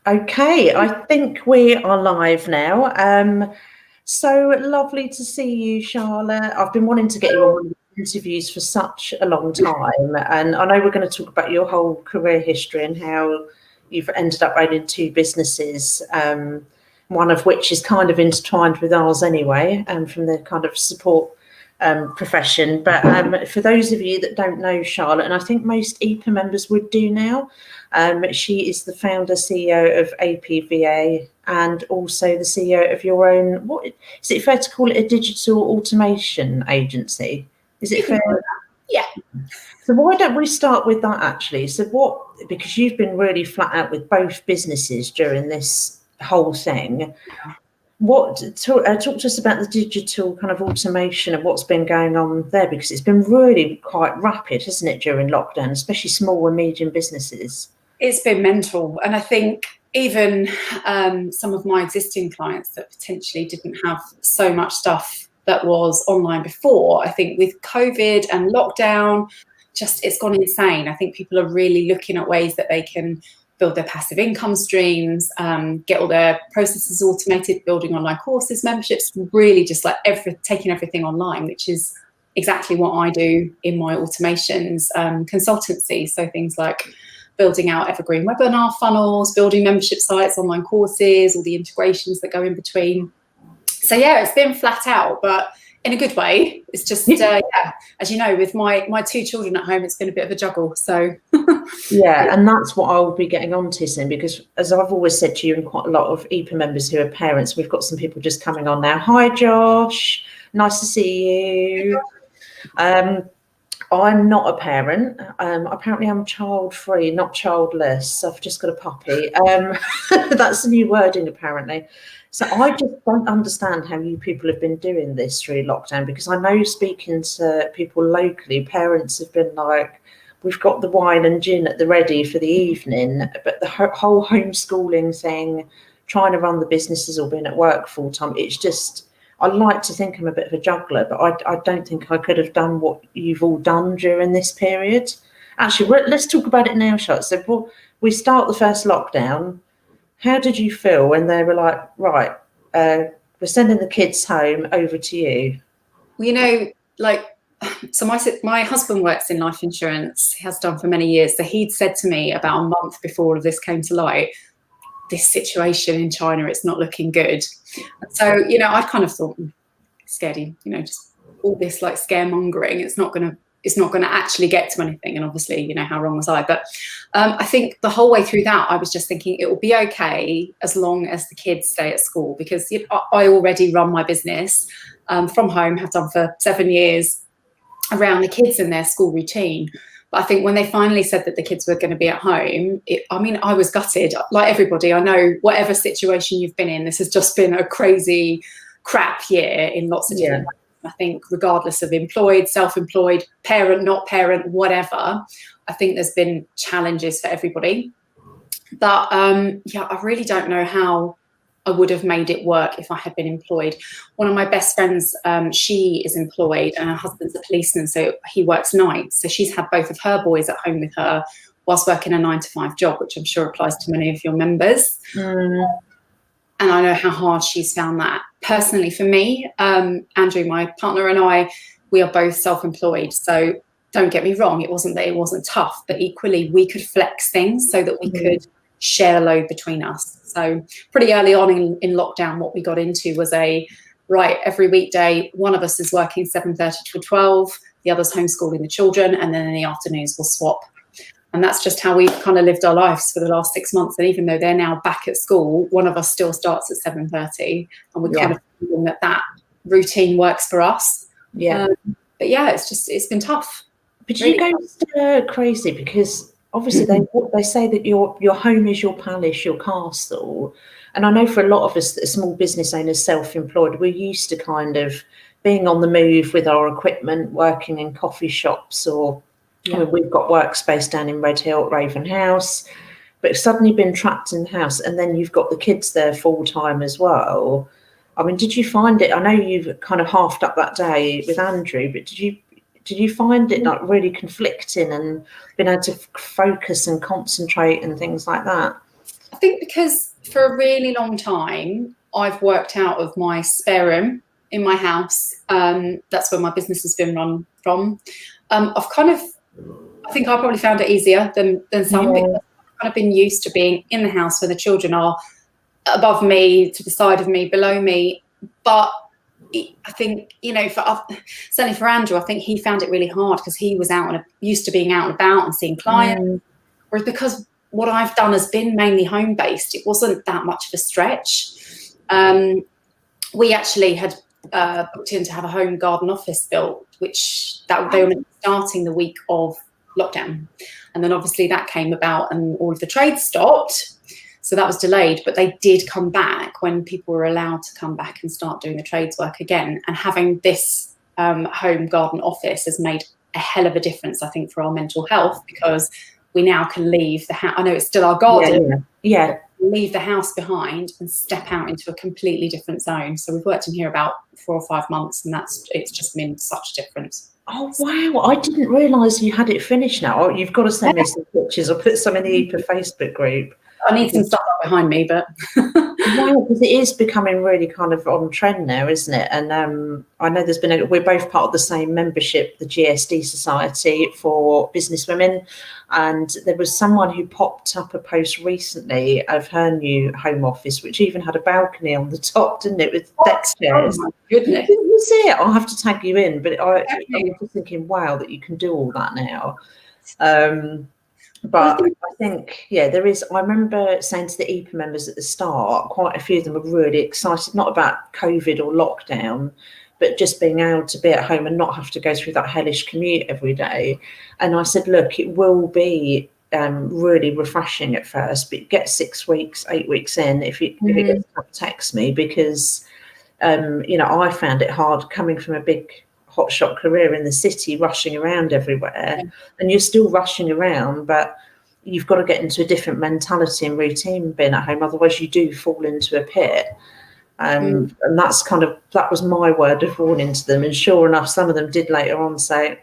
Okay, I think we are live now. So lovely to see you, Charlotte. I've been wanting to get you on one of the interviews for such a long time, and I know we're going to talk about your whole career history and how you've ended up owning two businesses, one of which is kind of intertwined with ours anyway, from the kind of support profession. But for those of you that don't know Charlotte, and I think most EPA members would do now, she is the founder, CEO of APVA, and also the CEO of your own, what is it fair to call it, a digital automation agency? Is it fair? Yeah. So why don't we start with that actually? So because you've been really flat out with both businesses during this whole thing. Talk to us about the digital kind of automation and what's been going on there, because it's been really quite rapid, hasn't it, during lockdown, especially small and medium businesses? It's been mental. And I think even some of my existing clients that potentially didn't have so much stuff that was online before, I think with COVID and lockdown, it's gone insane. I think people are really looking at ways that they can build their passive income streams, get all their processes automated, building online courses, memberships, really just like taking everything online, which is exactly what I do in my automations consultancy. So things like building out evergreen webinar funnels, building membership sites, online courses, all the integrations that go in between. So yeah, it's been flat out, but in a good way. It's just, as you know, with my two children at home, it's been a bit of a juggle. So yeah, and that's what I'll be getting on to soon, because as I've always said to you and quite a lot of EPA members who are parents, we've got some people just coming on now. Hi, Josh. Nice to see you. I'm not a parent. Apparently I'm child-free, not childless. I've just got a puppy. That's the new wording, apparently. So I just don't understand how you people have been doing this through lockdown, because I know, speaking to people locally, parents have been like, we've got the wine and gin at the ready for the evening, but the whole homeschooling thing, trying to run the businesses or being at work full time, it's just, I like to think I'm a bit of a juggler, but I don't think I could have done what you've all done during this period. Actually, let's talk about it now, Charlotte. So we start the first lockdown. How did you feel when they were like, right, we're sending the kids home, over to you? Well, you know, so my husband works in life insurance, he has done for many years. So he'd said to me about a month before all of this came to light, this situation in China, it's not looking good. So, you know, I kind of thought, scared him, you know, just all this like scaremongering, it's not going to actually get to anything. And obviously, you know, how wrong was I? But I think the whole way through that, I was just thinking it will be okay as long as the kids stay at school, because I already run my business from home, have done for 7 years, around the kids and their school routine. But I think when they finally said that the kids were going to be at home, I was gutted. Like everybody, I know whatever situation you've been in, this has just been a crazy crap year in lots of different ways. I think regardless of employed, self-employed, parent, not parent, whatever, I think there's been challenges for everybody. But I really don't know how I would have made it work if I had been employed. One of my best friends, she is employed and her husband's a policeman, so he works nights. So she's had both of her boys at home with her whilst working a 9-to-5 job, which I'm sure applies to many of your members. And I know how hard she's found that. Personally, for me, Andrew, my partner, and I, we are both self-employed. So don't get me wrong, it wasn't that it wasn't tough, but equally we could flex things so that we could share the load between us. So pretty early on in lockdown, what we got into was every weekday, one of us is working 7:30 to 12, the other's homeschooling the children, and then in the afternoons we'll swap. And that's just how we've kind of lived our lives for the last 6 months. And even though they're now back at school, one of us still starts at 7:30, and we're kind of feeling that routine works for us. But yeah, it's been tough. But really. You go stir crazy, because obviously they say that your home is your palace, your castle. And I know for a lot of us that are small business owners, self-employed, we're used to kind of being on the move with our equipment, working in coffee shops, or I mean, we've got workspace down in Red Hill at Raven House, but suddenly been trapped in the house, and then you've got the kids there full time as well. I mean, did you find it? I know you've kind of halved up that day with Andrew, but did you find it like really conflicting and being able to focus and concentrate and things like that? think because for a really long time, I've worked out of my spare room in my house. That's where my business has been run from. I think I probably found it easier than some, because I've kind of been used to being in the house where the children are above me, to the side of me, below me. But I think, certainly for Andrew, I think he found it really hard because he was used to being out and about and seeing clients. Whereas because what I've done has been mainly home-based, it wasn't that much of a stretch. We actually had booked in to have a home garden office built, which they were starting the week of lockdown. And then obviously that came about and all of the trades stopped. So that was delayed, but they did come back when people were allowed to come back and start doing the trades work again. And having this home garden office has made a hell of a difference, I think, for our mental health, because we now can leave the house. I know it's still our garden. Yeah. Leave the house behind and step out into a completely different zone. So we've worked in here about 4 or 5 months, and it's just been such a difference. Oh, wow. I didn't realise you had it finished now. You've got to send me some pictures. I'll put some in the EPAA Facebook group. I need some stuff up behind me, but wow, because it is becoming really kind of on trend now, isn't it? And I know we're both part of the same membership, the GSD Society for Business Women, and there was someone who popped up a post recently of her new home office, which even had a balcony on the top, didn't it, with deck chairs? Oh my goodness! Didn't you see it? I'll have to tag you in, but I was just thinking, wow, that you can do all that now. But I think, there is. I remember saying to the EPA members at the start, quite a few of them were really excited, not about COVID or lockdown, but just being able to be at home and not have to go through that hellish commute every day. And I said, look, it will be really refreshing at first, but get 6 weeks, 8 weeks in if it gets tough, text me, because, I found it hard coming from a big hotshot career in the city, rushing around everywhere, and you're still rushing around, but you've got to get into a different mentality and routine being at home, otherwise you do fall into a pit. And that was my word of warning to them, and sure enough, some of them did later on say,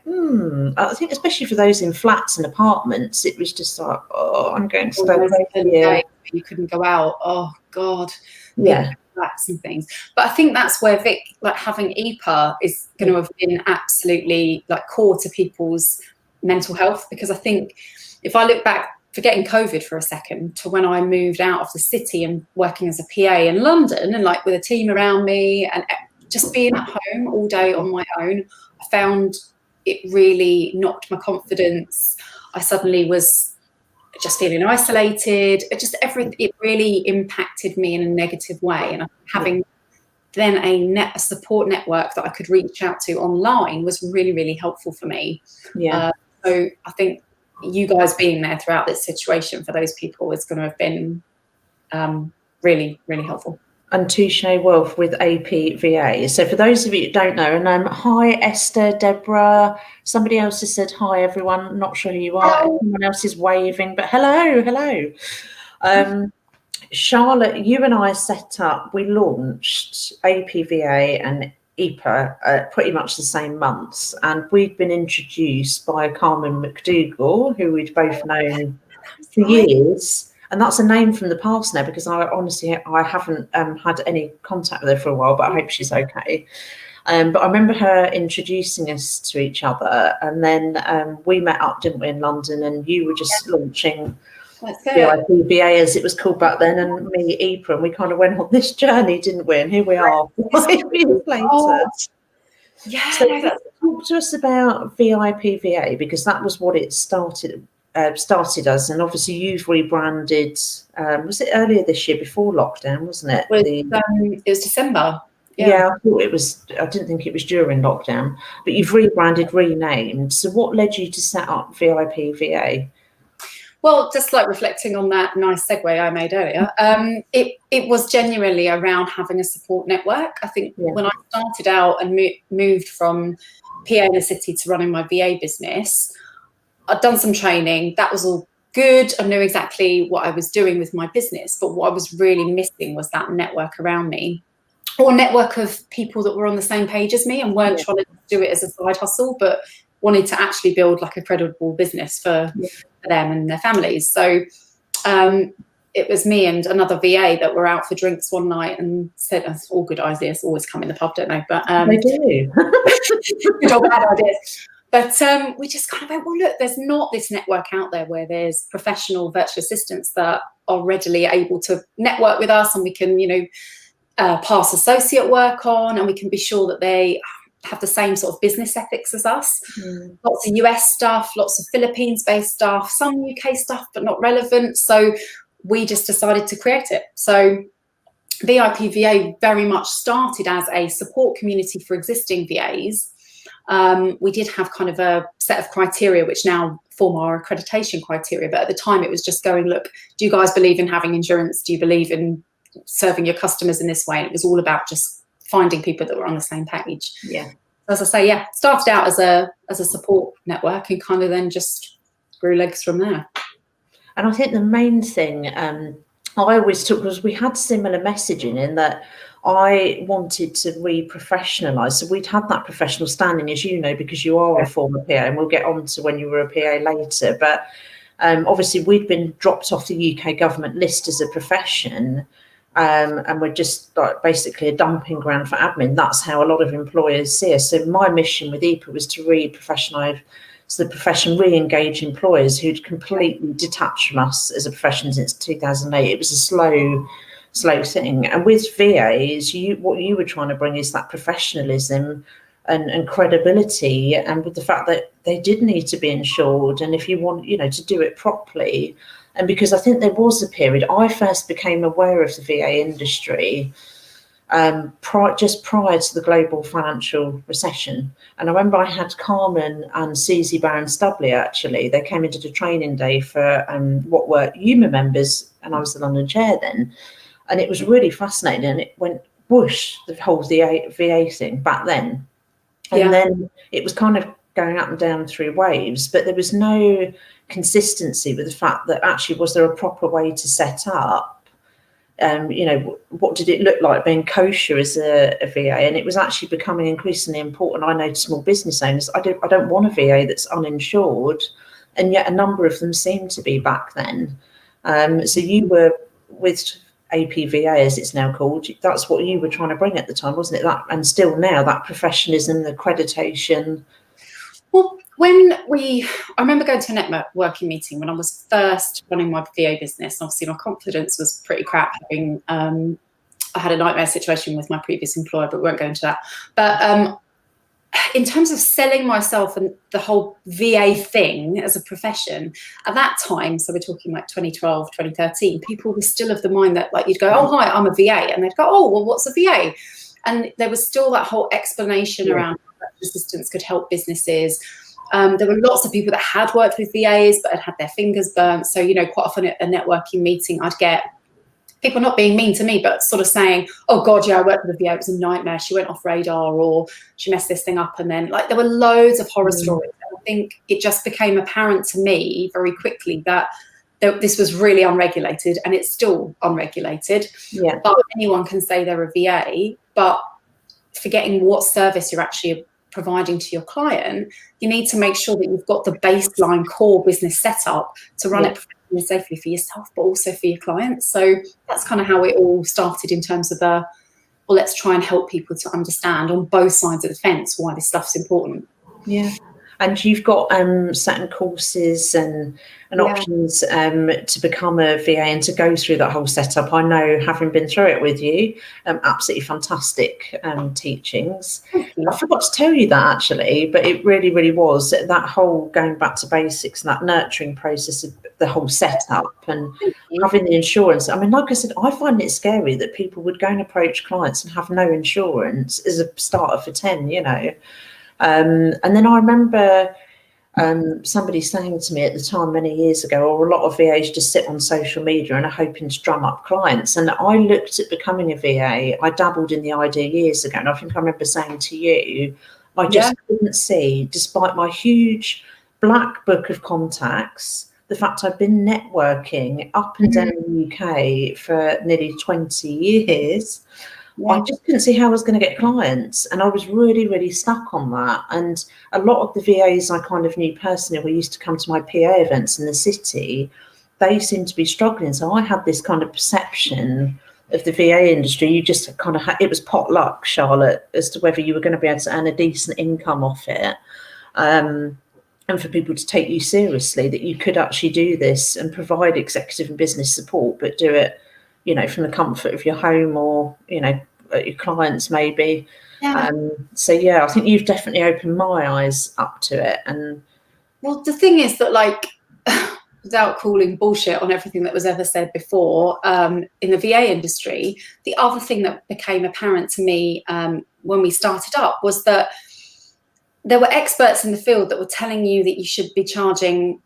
I think especially for those in flats and apartments, it was just like, I'm going to stay. You couldn't go out. Oh God. Yeah. Flats and things. But I think that's where Vic, having EPA is going to have been absolutely core to people's mental health, because I think if I look back, forgetting COVID for a second, to when I moved out of the city and working as a PA in London, and with a team around me and just being at home all day on my own, I found it really knocked my confidence. I suddenly was just feeling isolated. It really impacted me in a negative way. And having then a support network that I could reach out to online was really, really helpful for me. Yeah. So I think you guys being there throughout this situation for those people is going to have been really, really helpful. And Touche Wealth with APVA. So for those of you who don't know, and hi Esther, Deborah, somebody else has said hi everyone, not sure who you are, everyone else is waving, but hello. Charlotte, you and I we launched APVA and EPA pretty much the same months, and we'd been introduced by Carmen McDougall, who we'd both known for years. And that's a name from the past now, because I haven't had any contact with her for a while, but I hope she's okay. But I remember her introducing us to each other, and then we met up, didn't we, in London, and you were just launching the APVA, as it was called back then, and me, EPA, and we kind of went on this journey, didn't we? And here we are 5 years later. Yeah. So talk to us about VIPVA, because that was what it started as, and obviously you've rebranded. Was it earlier this year, before lockdown, wasn't it? It was December. Yeah, I thought it was. I didn't think it was during lockdown, but you've rebranded, renamed. So what led you to set up VIPVA? Well, just reflecting on that nice segue I made earlier, it was genuinely around having a support network. I think when I started out and moved from PA in the city to running my VA business, I'd done some training. That was all good. I knew exactly what I was doing with my business, but what I was really missing was that network around me, or a network of people that were on the same page as me and weren't trying to do it as a side hustle, but wanted to actually build a credible business for them and their families. So it was me and another VA that were out for drinks one night and said, all good ideas always come in the pub, don't they? But they do. good or bad ideas. But we just kind of went, well, look, there's not this network out there where there's professional virtual assistants that are readily able to network with us, and we can, pass associate work on, and we can be sure that they have the same sort of business ethics as us. Lots of US stuff, lots of Philippines-based stuff, some UK stuff, but not relevant. So we just decided to create it. So the APVA very much started as a support community for existing VAs. We did have kind of a set of criteria which now form our accreditation criteria, but at the time it was just going, look, do you guys believe in having insurance? Do you believe in serving your customers in this way? And it was all about just finding people that were on the same page. Yeah. As I say, started out as a support network and kind of then just grew legs from there. And I think the main thing I always took was we had similar messaging in that I wanted to re-professionalise. So we'd had that professional standing, as you know, because you are a former PA, and we'll get on to when you were a PA later. But obviously we'd been dropped off the UK government list as a profession, and we're just like basically a dumping ground for admin. That's how a lot of employers see us. So my mission with EPAA was to re-professionalise the profession, re-engage employers who'd completely detached from us as a profession since 2008. It was a slow thing. And with VAs, what you were trying to bring is that professionalism and credibility, and with the fact that they did need to be insured, and if you want, to do it properly. And because I think there was a period, I first became aware of the VA industry just prior to the global financial recession. And I remember I had Carmen and Susie Barron-Stubley, actually. They came into the training day for what were UMA members, and I was the London chair then. And it was really fascinating, and it went whoosh, the whole VA thing back then. And then it was kind of going up and down through waves, but there was no consistency with the fact that actually, was there a proper way to set up? What did it look like being kosher as a VA? And it was actually becoming increasingly important. I know to small business owners, I don't want a VA that's uninsured, and yet a number of them seem to be back then. So you were with APVA, as it's now called. That's what you were trying to bring at the time, wasn't it? That, and still now, that professionalism, the accreditation. Well, I remember going to a networking meeting when I was first running my VA business. Obviously, my confidence was pretty crap. I had a nightmare situation with my previous employer, but we won't go into that. But in terms of selling myself and the whole VA thing as a profession, at that time, so we're talking like 2012, 2013, people were still of the mind that, like, you'd go, oh, hi, I'm a VA. And they'd go, oh, well, what's a VA? And there was still that whole explanation around how assistants could help businesses. There were lots of people that had worked with VAs but had their fingers burnt. So, quite often at a networking meeting, I'd get people not being mean to me, but sort of saying, oh, God, I worked with a VA. It was a nightmare. She went off radar, or she messed this thing up. And then, like, there were loads of horror stories. And I think it just became apparent to me very quickly that this was really unregulated, and it's still unregulated. Yeah. But anyone can say they're a VA, but forgetting what service you're actually providing to your client, you need to make sure that you've got the baseline core business setup to run it professionally and safely for yourself, but also for your clients. So that's kind of how it all started in terms of let's try and help people to understand on both sides of the fence why this stuff's important. Yeah. And you've got certain courses and options to become a VA and to go through that whole setup. I know, having been through it with you, absolutely fantastic teachings. I forgot to tell you that, actually, but it really, really was that whole going back to basics and that nurturing process of the whole setup and having the insurance. I mean, like I said, I find it scary that people would go and approach clients and have no insurance as a starter for 10, And then I remember somebody saying to me at the time many years ago, or a lot of VAs just sit on social media and are hoping to drum up clients. And I looked at becoming a VA. I dabbled in the idea years ago. And I think I remember saying to you, I just couldn't see, despite my huge black book of contacts, the fact I've been networking up and down the UK for nearly 20 years. I just couldn't see how I was going to get clients, and I was really, really stuck on that. And a lot of the VAs I kind of knew personally who used to come to my PA events in the city, they seem to be struggling. So I had this kind of perception of the VA industry. You just kind of it was pot luck, Charlotte, as to whether you were going to be able to earn a decent income off it, and for people to take you seriously, that you could actually do this and provide executive and business support, but do it, you know, from the comfort of your home, or, you know, your clients maybe. Yeah. So yeah, I think you've definitely opened my eyes up to it. And well, the thing is that, like, without calling bullshit on everything that was ever said before, in the VA industry, the other thing that became apparent to me when we started up was that there were experts in the field that were telling you that you should be charging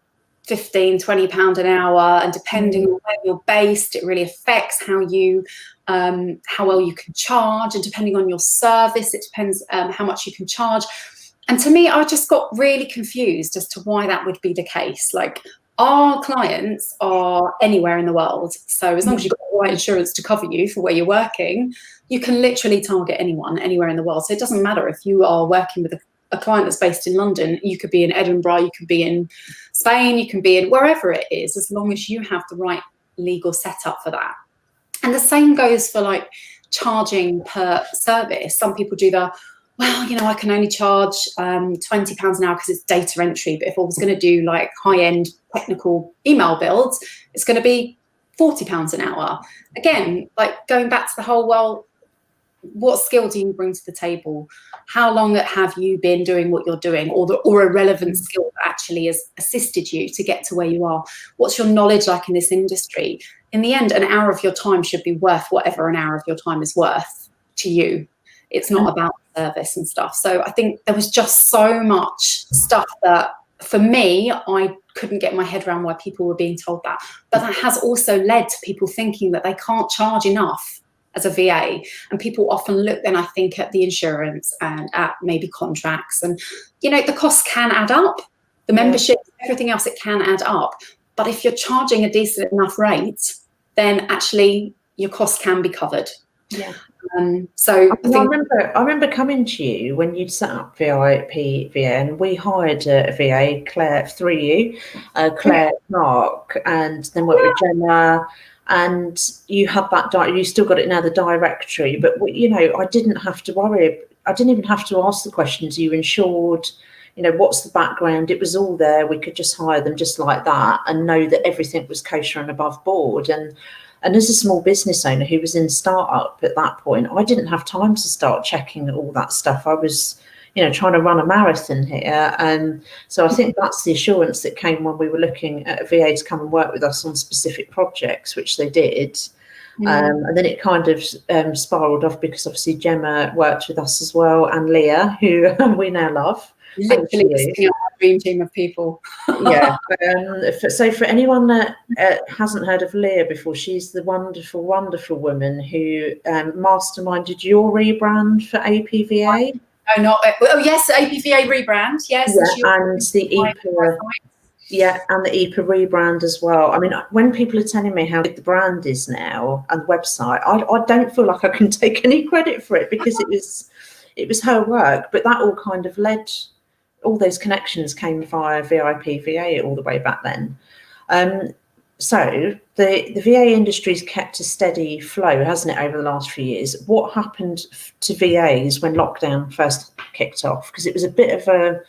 £15-20 an hour, and depending on where you're based, it really affects how well you can charge, and depending on your service, it depends how much you can charge. And to me, I just got really confused as to why that would be the case. Like, our clients are anywhere in the world, so as long as you've got the right insurance to cover you for where you're working, you can literally target anyone anywhere in the world. So it doesn't matter if you are working with a client that's based in London, you could be in Edinburgh, you could be in Spain, you can be in wherever it is, as long as you have the right legal setup for that. And the same goes for, like, charging per service. Some people do well, you know, I can only charge £20 an hour because it's data entry, but if I was going to do, like, high-end technical email builds, it's going to be £40 an hour. Again, like, going back to the whole, well, what skill do you bring to the table? How long have you been doing what you're doing, or a relevant skill that actually has assisted you to get to where you are? What's your knowledge like in this industry? In the end, an hour of your time should be worth whatever an hour of your time is worth to you. It's not about service and stuff. So I think there was just so much stuff that, for me, I couldn't get my head around why people were being told that. But that has also led to people thinking that they can't charge enough as a VA. And people often look then, I think, at the insurance and at maybe contracts. And, you know, the costs can add up. The membership, everything else, it can add up. But if you're charging a decent enough rate, then actually your costs can be covered. Yeah. So I remember coming to you when you'd set up APVA, and we hired a VA, Claire, through you, Claire Clark, and then worked with Gemma, and you had that, you still got it now, the directory, but, you know, I didn't have to worry. I didn't even have to ask the questions. You insured, you know, what's the background? It was all there. We could just hire them just like that and know that everything was kosher and above board. And as a small business owner who was in startup at that point, I didn't have time to start checking all that stuff. I was, you know, trying to run a marathon here. And so I think that's the assurance that came when we were looking at a VA to come and work with us on specific projects, which they did. And then it kind of spiraled off, because obviously Gemma worked with us as well, and Leah, who we now love. Literally our dream team of people. Yeah. So for anyone that hasn't heard of Leah before, she's the wonderful, wonderful woman who masterminded your rebrand for APVA. Oh, not. Oh, yes, APVA rebrand. Yes, yeah, and the EPAA. Yeah, and the EPAA rebrand as well. I mean, when people are telling me how good the brand is now and the website, I don't feel like I can take any credit for it, because it was her work. But that all kind of led. All those connections came via VIPVA all the way back then. So the VA industry's kept a steady flow, hasn't it, over the last few years? What happened to VAs when lockdown first kicked off? Because it was a bit of a,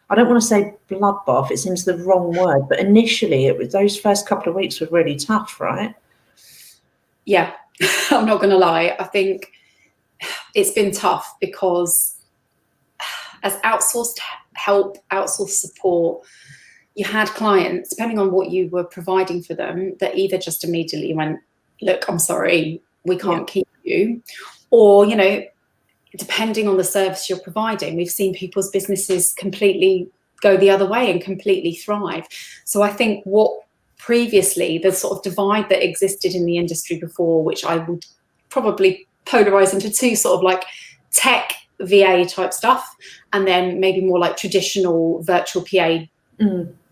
I don't want to say bloodbath, it seems the wrong word, but initially it was, those first couple of weeks were really tough, right? Yeah, I'm not going to lie. I think it's been tough because as outsourced help, outsourced support, you had clients, depending on what you were providing for them, that either just immediately went, look, I'm sorry, we can't keep you. Or, you know, depending on the service you're providing, we've seen people's businesses completely go the other way and completely thrive. So I think what previously, the sort of divide that existed in the industry before, which I would probably polarize into two, sort of like tech VA type stuff, and then maybe more like traditional virtual PA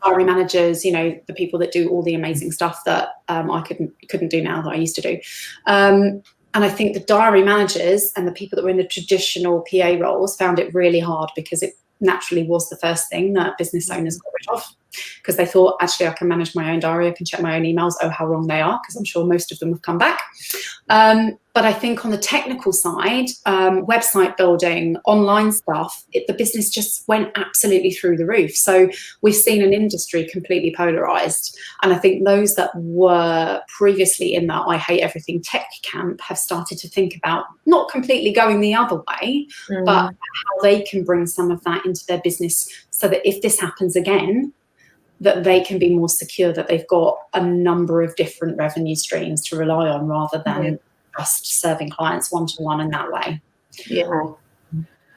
diary managers, you know, the people that do all the amazing stuff that I couldn't do now that I used to do. And I think the diary managers and the people that were in the traditional PA roles found it really hard, because it naturally was the first thing that business owners got rid of. because they thought, actually, I can manage my own diary, I can check my own emails. Oh, how wrong they are, because I'm sure most of them have come back. But I think on the technical side, website building, online stuff, the business just went absolutely through the roof. So we've seen an industry completely polarized. And I think those that were previously in that I hate everything tech camp have started to think about not completely going the other way, but how they can bring some of that into their business so that if this happens again, that they can be more secure, that they've got a number of different revenue streams to rely on rather than just serving clients one-to-one in that way. Yeah,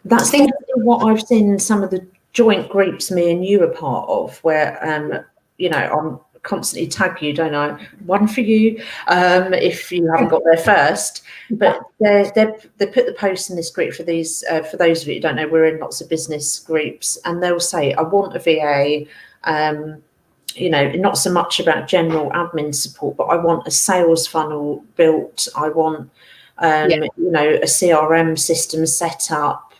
that's definitely what I've seen in some of the joint groups me and you are part of, where you know, I'm constantly tag you, don't I? One for you, if you haven't got there first. But they put the posts in this group for these. For those of you who don't know, we're in lots of business groups, and they'll say, "I want a VA." You know, not so much about general admin support, but I want a sales funnel built. I want, you know, a CRM system set up.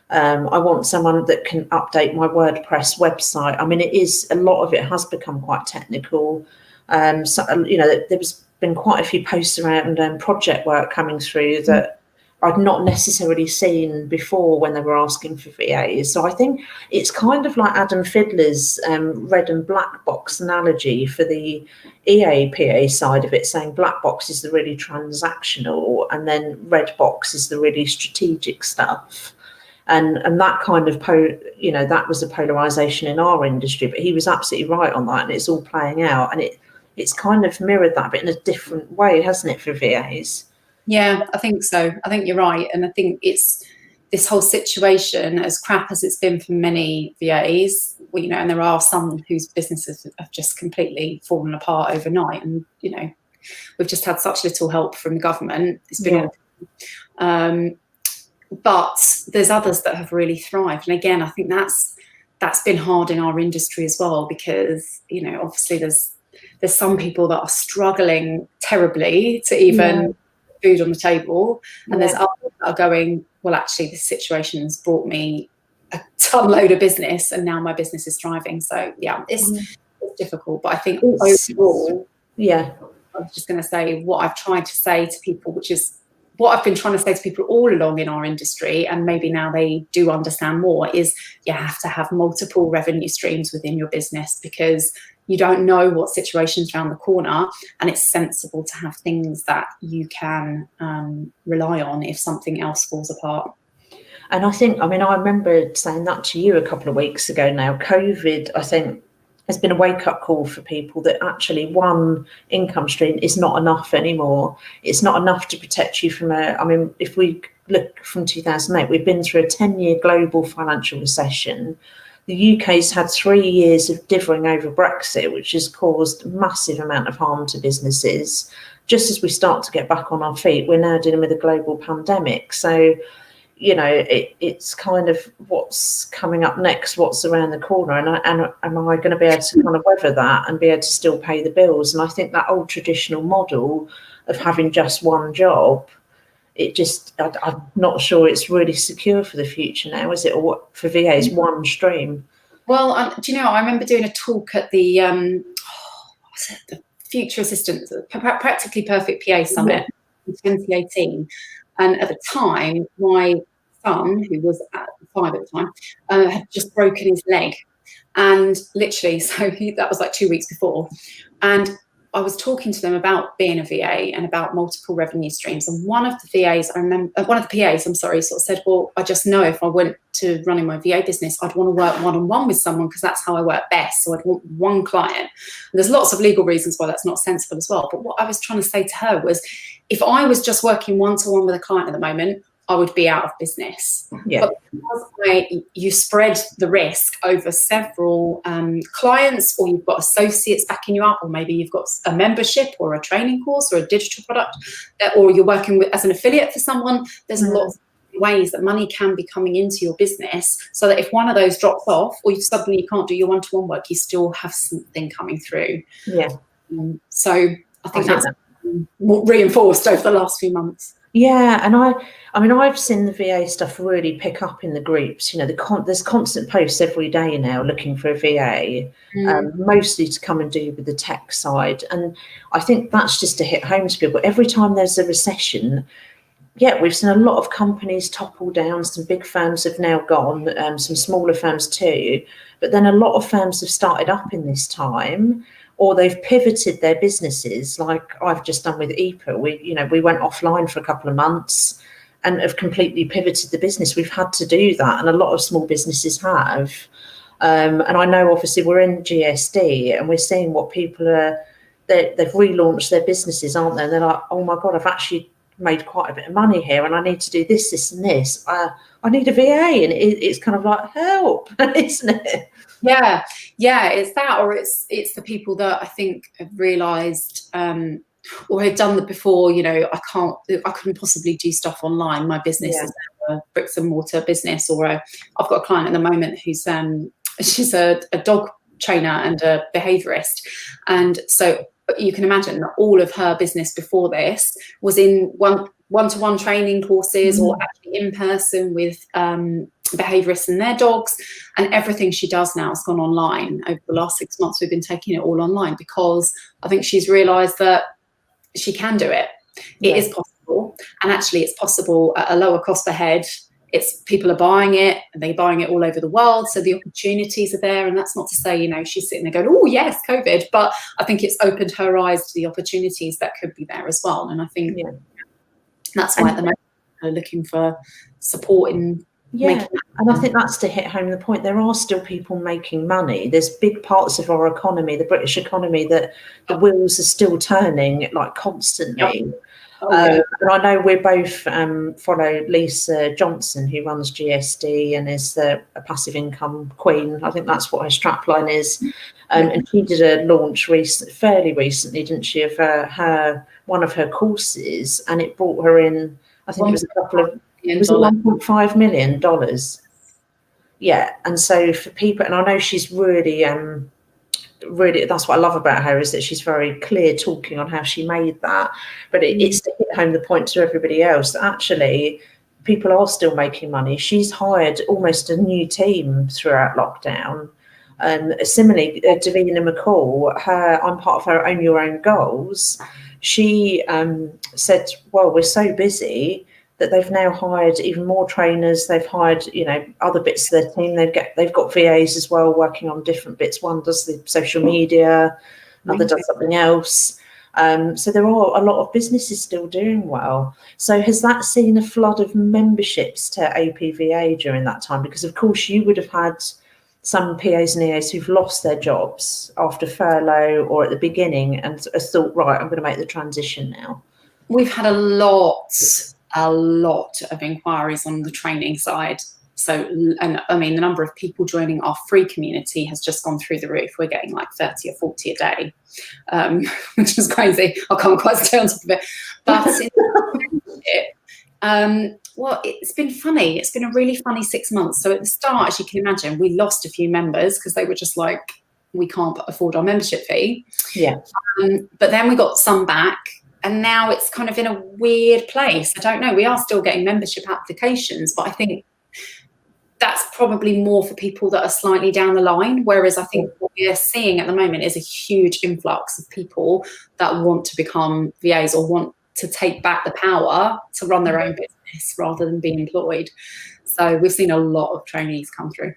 I want someone that can update my WordPress website. I mean, a lot of it has become quite technical. So, you know, there's been quite a few posts around project work coming through that I'd not necessarily seen before when they were asking for VAs. So I think it's kind of like Adam Fiedler's red and black box analogy for the EAPA side of it, saying black box is the really transactional and then red box is the really strategic stuff. And that kind of, you know, that was a polarization in our industry, but he was absolutely right on that, and it's all playing out. And it's kind of mirrored that, but in a different way, hasn't it, for VAs? Yeah, I think so. I think you're right. And I think it's this whole situation, as crap as it's been for many VAs, you know, and there are some whose businesses have just completely fallen apart overnight. And, you know, we've just had such little help from the government. It's been but there's others that have really thrived. And again, I think that's been hard in our industry as well, because, you know, obviously there's some people that are struggling terribly to even food on the table, and there's others that are going, well, actually this situation has brought me a ton load of business and now my business is thriving. So it's difficult, but I think overall, I was just going to say what I've tried to say to people, which is what I've been trying to say to people all along in our industry, and maybe now they do understand more, is you have to have multiple revenue streams within your business, because you don't know what situation's around the corner, and it's sensible to have things that you can rely on if something else falls apart. And I think, I mean, I remember saying that to you a couple of weeks ago now. COVID, I think, has been a wake-up call for people that actually one income stream is not enough anymore. It's not enough to protect you from I mean, if we look from 2008, we've been through a 10-year global financial recession. The UK's had 3 years of dithering over Brexit, which has caused a massive amount of harm to businesses. Just as we start to get back on our feet, we're now dealing with a global pandemic. So, you know, it's kind of what's coming up next, what's around the corner, and am I going to be able to kind of weather that and be able to still pay the bills? And I think that old traditional model of having just one job, I'm not sure it's really secure for the future now, is it? Or what, for VAs, one stream? Well, do you know, I remember doing a talk at the the Future Assistant, Practically Perfect PA Summit in 2018. And at the time, my son, who was 5 at the time, had just broken his leg. And literally, that was like 2 weeks before. And I was talking to them about being a VA and about multiple revenue streams. And one of the PAs, sort of said, well, I just know if I went to running my VA business, I'd want to work one-on-one with someone, because that's how I work best. So I'd want one client. And there's lots of legal reasons why that's not sensible as well. But what I was trying to say to her was, if I was just working one-to-one with a client at the moment, I would be out of business. Yeah. But because you spread the risk over several clients, or you've got associates backing you up, or maybe you've got a membership or a training course or a digital product, or you're working as an affiliate for someone, there's lots of ways that money can be coming into your business, so that if one of those drops off, or suddenly you can't do your one-to-one work, you still have something coming through. So I think that's reinforced over the last few months. Yeah, and I mean, I've seen the VA stuff really pick up in the groups. You know, there's constant posts every day now looking for a VA, mostly to come and do with the tech side. And I think that's just to hit home to people. Every time there's a recession, yeah, we've seen a lot of companies topple down. Some big firms have now gone, some smaller firms too. But then a lot of firms have started up in this time, or they've pivoted their businesses, like I've just done with EPAA. We went offline for a couple of months and have completely pivoted the business. We've had to do that, and a lot of small businesses have. And I know, obviously, we're in GSD, and we're seeing what people are. They've relaunched their businesses, aren't they? And they're like, oh my God, I've actually made quite a bit of money here, and I need to do this, this, and this. I need a VA, and it's kind of like, help, isn't it? Yeah, it's that, or it's the people that I think have realised or had done that before. You know, I couldn't possibly do stuff online. My business is a bricks and mortar business, or I've got a client at the moment who's she's a dog trainer and a behaviourist, and so you can imagine that all of her business before this was in one-to-one training courses or actually in person with behaviourists and their dogs, and everything she does now has gone online. Over the last 6 months, we've been taking it all online because I think she's realised that she can do it. It is possible, and actually it's possible at a lower cost per head. It's people are buying it, and they're buying it all over the world, so the opportunities are there. And that's not to say, you know, she's sitting there going, oh yes, COVID, but I think it's opened her eyes to the opportunities that could be there as well. And I think that's why at the moment they're looking for support in making. And I think that's to hit home the point. There are still people making money. There's big parts of our economy, the British economy, that the wheels are still turning like constantly. And I know we both follow Lisa Johnson, who runs GSD and is a passive income queen. I think that's what her strapline is. And she did a launch fairly recently, didn't she, of one of her courses, and it brought her in, I think it was $1.5 million. Yeah, and so for people, and I know she's really, that's what I love about her, is that she's very clear talking on how she made that. But it's to hit home the point to everybody else that actually people are still making money. She's hired almost a new team throughout lockdown. Similarly, Davina McCall, I'm part of her Own Your Own Goals. She said, well, we're so busy that they've now hired even more trainers. They've hired, other bits of their team. They've got VAs as well working on different bits. One does the social media, another does something else. So there are a lot of businesses still doing well. So has that seen a flood of memberships to APVA during that time? Because of course you would have had some PAs and EAs who've lost their jobs after furlough or at the beginning and thought, right, I'm going to make the transition now. We've had a lot of inquiries on the training side. So, and I mean, the number of people joining our free community has just gone through the roof. We're getting like 30 or 40 a day, which is crazy. I can't quite stay on top of it. But well, it's been funny. It's been a really funny 6 months. So at the start, as you can imagine, we lost a few members because they were just like, we can't afford our membership fee. Yeah. But then we got some back. And now it's kind of in a weird place. I don't know. We are still getting membership applications, but I think that's probably more for people that are slightly down the line. Whereas I think what we are seeing at the moment is a huge influx of people that want to become VAs or want to take back the power to run their own business rather than being employed. So we've seen a lot of trainees come through.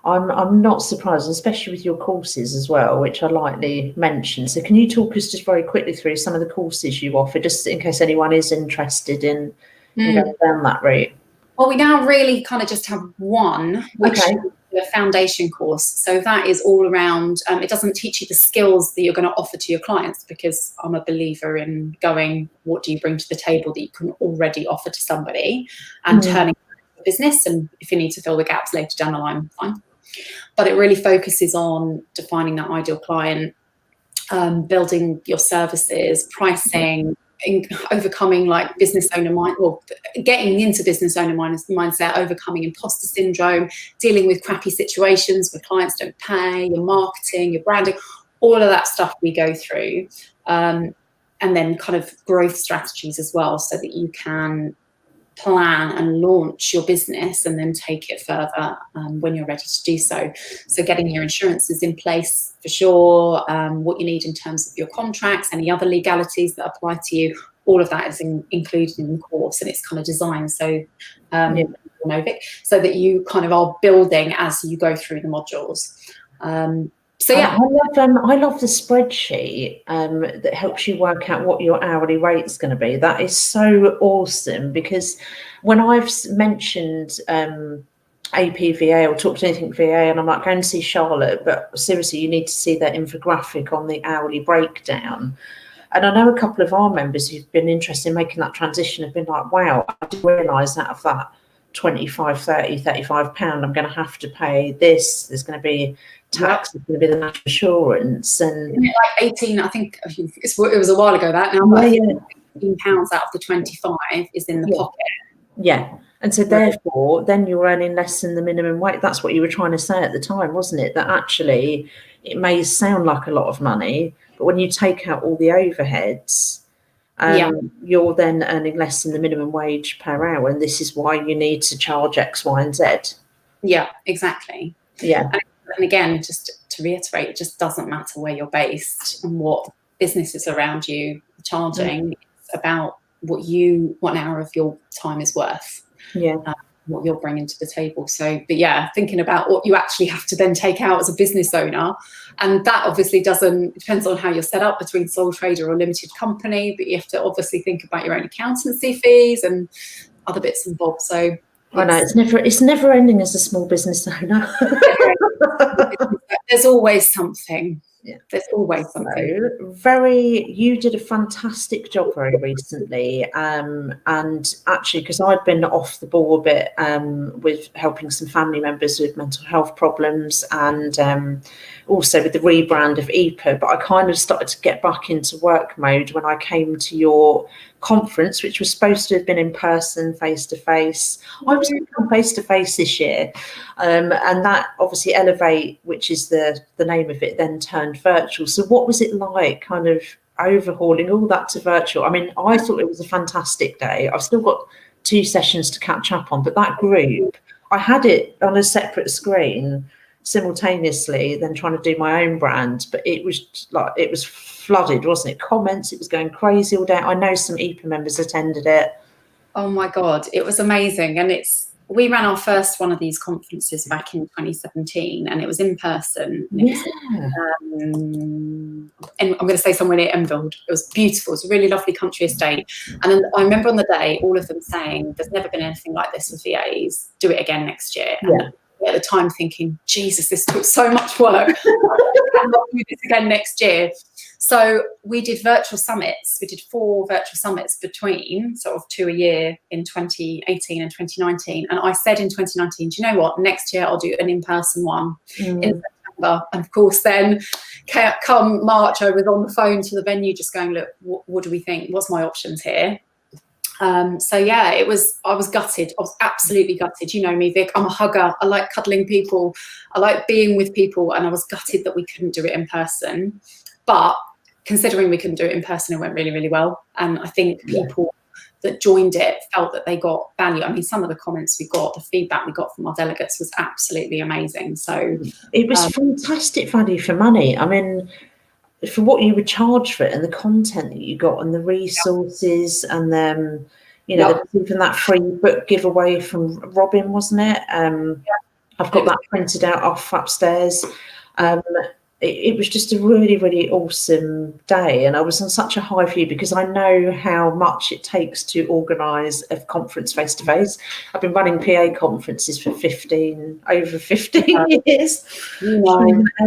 I'm not surprised, especially with your courses as well, which I lightly mentioned. So can you talk us just very quickly through some of the courses you offer, just in case anyone is interested in going down that route? Well, we now really kind of just have one, which is a foundation course. So that is all around, it doesn't teach you the skills that you're going to offer to your clients, because I'm a believer in going, what do you bring to the table that you can already offer to somebody, and turning a business, and if you need to fill the gaps later down the line, fine. But it really focuses on defining that ideal client, building your services, pricing, overcoming like business owner mind, or getting into business owner mindset, overcoming imposter syndrome, dealing with crappy situations where clients don't pay, your marketing, your branding, all of that stuff we go through. And and then kind of growth strategies as well, so that you can plan and launch your business and then take it further when you're ready to do so. So getting your insurances in place for sure, what you need in terms of your contracts, any other legalities that apply to you, all of that is included in the course, and it's kind of designed so so that you kind of are building as you go through the modules. So yeah, I love the spreadsheet that helps you work out what your hourly rate is going to be. That is so awesome, because when I've mentioned APVA or talked to anything VA, and I'm like, go and see Charlotte, but seriously, you need to see that infographic on the hourly breakdown. And I know a couple of our members who've been interested in making that transition have been like, wow, I didn't realise out of that 25, 30, 35 pound, I'm going to have to pay this. There's going to be tax, there's going to be the national insurance, and like 18. I think it was a while ago that now. But £18 out of the 25 is in the pocket. Yeah, and so therefore, then you're earning less than the minimum wage. That's what you were trying to say at the time, wasn't it? That actually, it may sound like a lot of money, but when you take out all the overheads, you're then earning less than the minimum wage per hour, and this is why you need to charge X, Y, and Z. Yeah, exactly. Yeah. And again, just to reiterate, it just doesn't matter where you're based and what businesses around you are charging. It's about what an hour of your time is worth. Yeah. What you're bringing to the table. So, but yeah, thinking about what you actually have to then take out as a business owner. And that obviously depends on how you're set up between sole trader or limited company, but you have to obviously think about your own accountancy fees and other bits and bobs. So I know it's never ending as a small business owner. There's always something. Yeah, there's always something. So, you did a fantastic job very recently, and actually, because I'd been off the ball a bit with helping some family members with mental health problems, and also with the rebrand of EPAA, but I kind of started to get back into work mode when I came to your conference, which was supposed to have been in person, face to face. I was face to face this year, and that obviously Elevate, which is the name of it, then turned virtual. So what was it like, kind of overhauling all that to virtual? I mean, I thought it was a fantastic day. I've still got 2 sessions to catch up on, but that group, I had it on a separate screen simultaneously, then trying to do my own brand, but it was flooded, wasn't it? Comments, it was going crazy all day. I know some EPA members attended it. Oh my God, it was amazing. And we ran our first one of these conferences back in 2017, and it was in person. And I'm going to say somewhere near Enfield. It was beautiful. It's a really lovely country estate. And then I remember on the day, all of them saying, there's never been anything like this with VAs. Do it again next year. Yeah. At the time thinking, Jesus, this took so much work. I'm not doing this again next year. So we did virtual summits. We did 4 virtual summits between sort of 2 a year in 2018 and 2019. And I said in 2019, do you know what? Next year I'll do an in-person one in September. And of course, then come March, I was on the phone to the venue just going, look, what do we think? What's my options here? So yeah, I was gutted. I was absolutely gutted. You know me, Vic, I'm a hugger. I like cuddling people. I like being with people. And I was gutted that we couldn't do it in person. But considering we couldn't do it in person, it went really, really well. And I think people that joined it felt that they got value. I mean, some of the comments we got, the feedback we got from our delegates was absolutely amazing. So it was fantastic value for money. I mean, for what you would charge for it, and the content that you got, and the resources, and then there was even that free book giveaway from Robin, wasn't it? I've got that printed out off upstairs. It was just a really, really awesome day, and I was on such a high view because I know how much it takes to organise a conference face to face. I've been running PA conferences for over 15 years,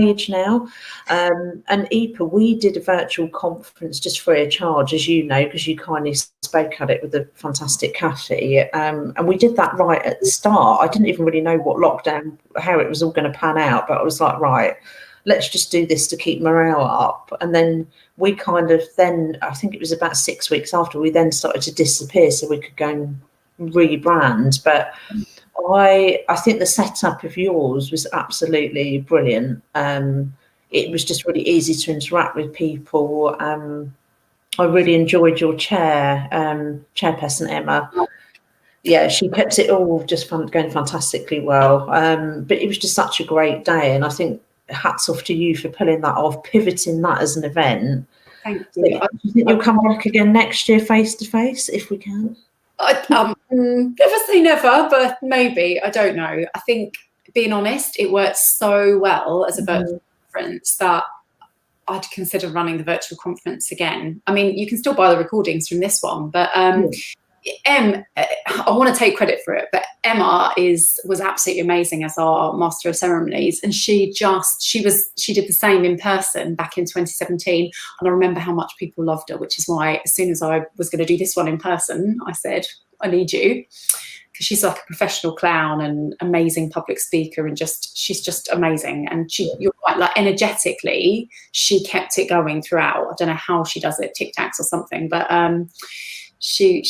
age now. And EPA, we did a virtual conference just free of charge, as you know, because you kindly spoke at it with the fantastic Kathy. And we did that right at the start. I didn't even really know what lockdown, how it was all going to pan out, but I was like, right, let's just do this to keep morale up. And then we kind of I think it was about 6 weeks after, we then started to disappear so we could go and rebrand. But I think the setup of yours was absolutely brilliant. It was just really easy to interact with people. I really enjoyed your chairperson, Emma. Yeah, she kept it all just going fantastically well. But it was just such a great day, and I think hats off to you for pulling that off, pivoting that as an event. Thank you. Do you think you'll come back again next year face to face if we can? Never say never, but maybe. I don't know. I think, being honest, it works so well as a virtual conference that I'd consider running the virtual conference again. I mean, you can still buy the recordings from this one, but I want to take credit for it, but Emma was absolutely amazing as our master of ceremonies, and she did the same in person back in 2017, and I remember how much people loved her, which is why as soon as I was going to do this one in person, I said, I need you, because she's like a professional clown and amazing public speaker, and she's just amazing. And you're quite like energetically, she kept it going throughout. I don't know how she does it, Tic Tacs or something, but she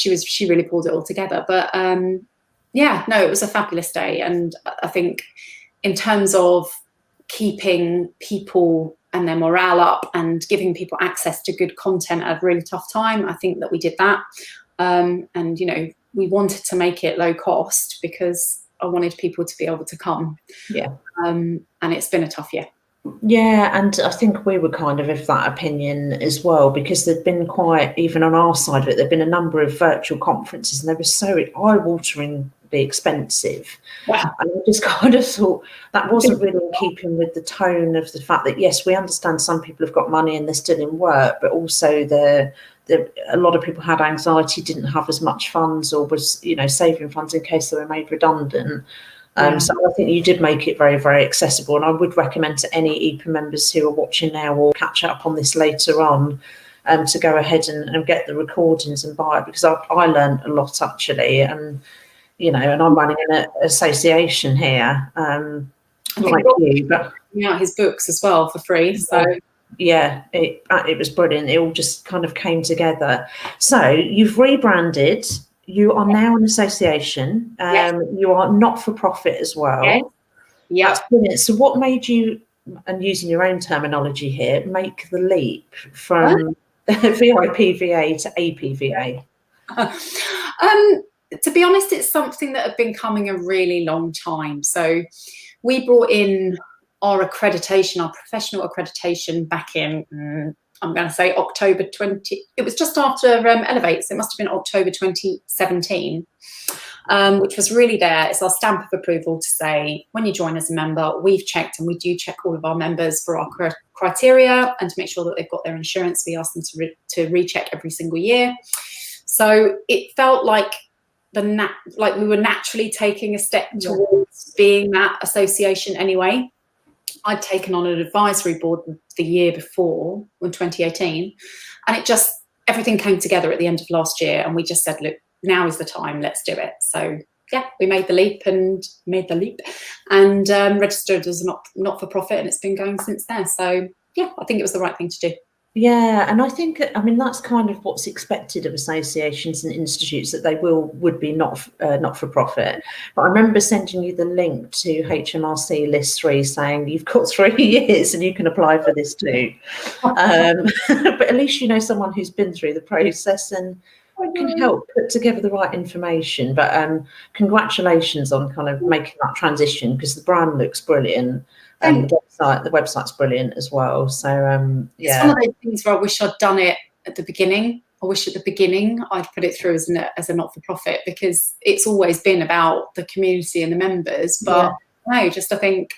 really pulled it all together. But it was a fabulous day. And I think in terms of keeping people and their morale up and giving people access to good content at a really tough time, I think that we did that. And we wanted to make it low cost because I wanted people to be able to come. Yeah. And it's been a tough year. Yeah, and I think we were kind of that opinion as well, because there'd been even on our side of it, there'd been a number of virtual conferences and they were so eye-wateringly expensive. Wow. And I just kind of thought that wasn't really in keeping with the tone of the fact that, yes, we understand some people have got money and they're still in work, but also a lot of people had anxiety, didn't have as much funds, or was, saving funds in case they were made redundant. So I think you did make it very, very accessible, and I would recommend to any EPA members who are watching now or catch up on this later on to go ahead and get the recordings and buy it, because I learned a lot actually, and and I'm running an association here, like you, but his books as well for free. So yeah, it was brilliant. It all just kind of came together. So you've rebranded. You are now an association. You are not for profit as well. Yeah. That's brilliant. So what made you, and using your own terminology here, make the leap from VIPVA to APVA? To be honest, it's something that had been coming a really long time. So we brought in our accreditation, our professional accreditation, back in, I'm going to say October 20, it was just after Elevate, so it must have been October 2017, which was really there. It's our stamp of approval to say, when you join as a member, we've checked, and we do check all of our members for our criteria, and to make sure that they've got their insurance, we ask them to recheck every single year. So it felt like we were naturally taking a step towards being that association anyway. I'd taken on an advisory board the year before, in 2018, and everything came together at the end of last year, and we just said, look, now is the time, let's do it. So we made the leap and registered as a not-for-profit, and it's been going since there. So I think it was the right thing to do. Yeah, and I think, that's kind of what's expected of associations and institutes, that they would be not for profit. But I remember sending you the link to HMRC List 3 saying you've got 3 years and you can apply for this too. But at least you know someone who's been through the process and can help put together the right information. But congratulations on kind of making that transition, because the brand looks brilliant. And the website's brilliant as well. So it's one of those things where I wish I'd done it at the beginning. I wish at the beginning I'd put it through as a not-for-profit, because it's always been about the community and the members. But I think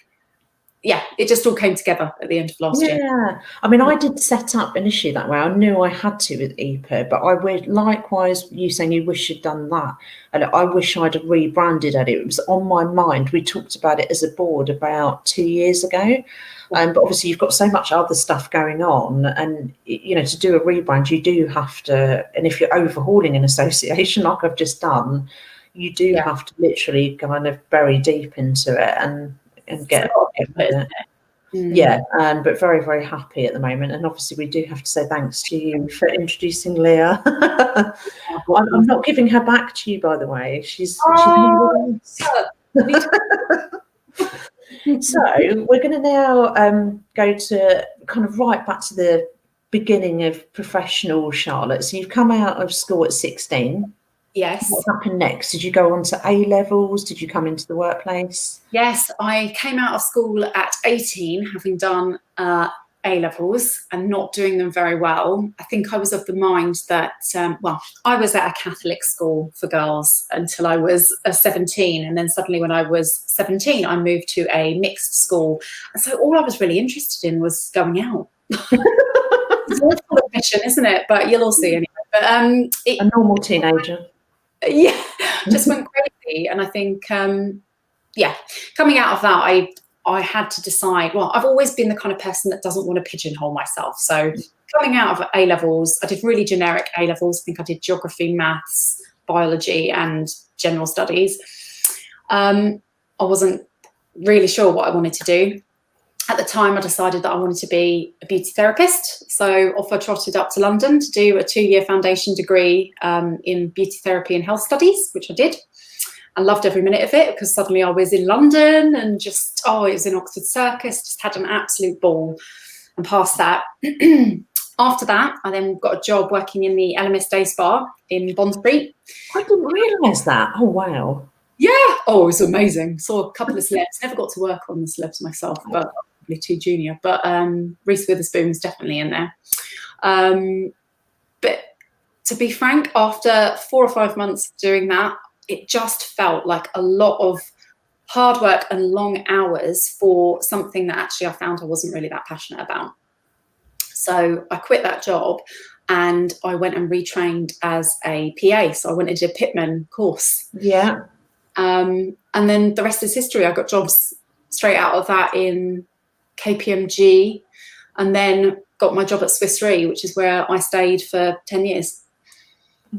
it just all came together at the end of last year. Yeah, I did set up initially that way. I knew I had to with EPA, but I would likewise, you saying you wish you'd done that, and I wish I'd have rebranded it. It was on my mind. We talked about it as a board about 2 years ago, but obviously you've got so much other stuff going on, and to do a rebrand, you do have to. And if you're overhauling an association like I've just done, you do have to literally kind of bury deep into it and get it. But very, very happy at the moment, and obviously we do have to say thanks to you for introducing Leah. I'm not giving her back to you, by the way. She's So we're going to now go to kind of right back to the beginning of professional, Charlotte. So you've come out of school at 16. Yes. What happened next? Did you go on to A levels? Did you come into the workplace? Yes, I came out of school at 18, having done A levels and not doing them very well. I think I was of the mind that, I was at a Catholic school for girls until I was 17. And then suddenly when I was 17, I moved to a mixed school. And so all I was really interested in was going out. It's an awful admission, isn't it? But you'll all see anyway. But a normal teenager. Yeah, just went crazy. And I think, coming out of that, I had to decide, well, I've always been the kind of person that doesn't want to pigeonhole myself. So coming out of A levels, I did really generic A levels. I think I did geography, maths, biology, and general studies. I wasn't really sure what I wanted to do. At the time, I decided that I wanted to be a beauty therapist. So off I trotted up to London to do a 2-year foundation degree in beauty therapy and health studies, which I did. I loved every minute of it because suddenly I was in London and just, it was in Oxford Circus, just had an absolute ball and passed that. After that, I then got a job working in the LMS Day Spa in Bond Street. I didn't realise that. Oh, wow. Yeah. Oh, it was amazing. Saw a couple of celebs. Never got to work on the celebs myself, but probably too junior. But Reese Witherspoon's definitely in there. But to be frank, after 4 or 5 months doing that, it just felt like a lot of hard work and long hours for something that actually I found I wasn't really that passionate about. So I quit that job and I went and retrained as a PA. So I went into a Pitman course. Yeah. And then the rest is history. I got jobs straight out of that in KPMG and then got my job at Swiss Re, which is where I stayed for 10 years.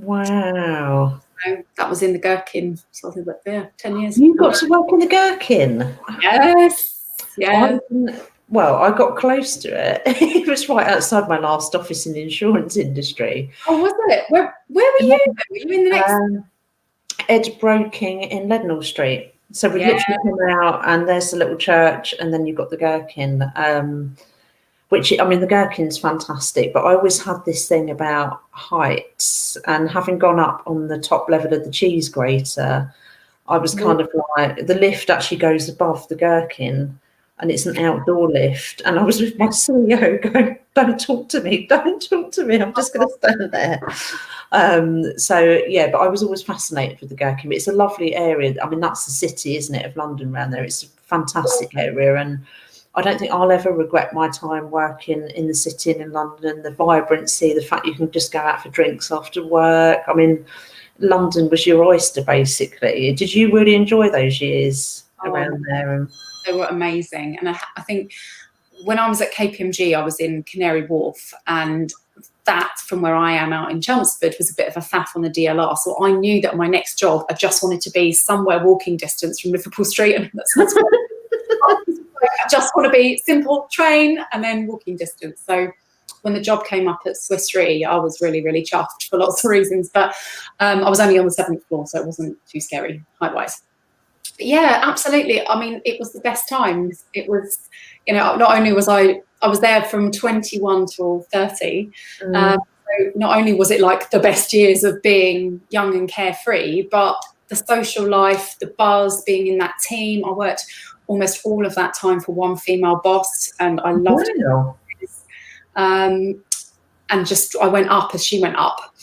Wow. So that was in the Gherkin. So I think, 10 years. You got to work in the Gherkin? Yes. Yeah. Well, I got close to it. It was right outside my last office in the insurance industry. Oh, was it? Where were you? Were you in the next? Ed Broking in Leadenhall Street. So we literally come out and there's a little church and then you've got the Gherkin, which, I mean, the Gherkin's fantastic, but I always had this thing about heights and having gone up on the top level of the cheese grater, I was kind of like, the lift actually goes above the Gherkin and it's an outdoor lift. And I was with my CEO going, don't talk to me, I'm just going to stand there. But I was always fascinated with the Gherkin. It's a lovely area. I mean, that's the city, isn't it, of London around there. It's a fantastic area. And I don't think I'll ever regret my time working in the city and in London, the vibrancy, the fact you can just go out for drinks after work. I mean, London was your oyster, basically. Did you really enjoy those years around there? They were amazing. And I think when I was at KPMG, I was in Canary Wharf, and that, from where I am out in Chelmsford, was a bit of a faff on the DLR. So I knew that my next job, I just wanted to be somewhere walking distance from Liverpool Street. And that's I just want to be simple train and then walking distance. So when the job came up at Swiss Re, I was really, really chuffed for lots of reasons. But I was only on the 7th floor, so it wasn't too scary height-wise. But yeah, absolutely. I mean, it was the best times. It was, not only was I was there from 21 till 30. So not only was it like the best years of being young and carefree, but the social life, the buzz, being in that team. I worked almost all of that time for one female boss, and I loved it. And just I went up as she went up.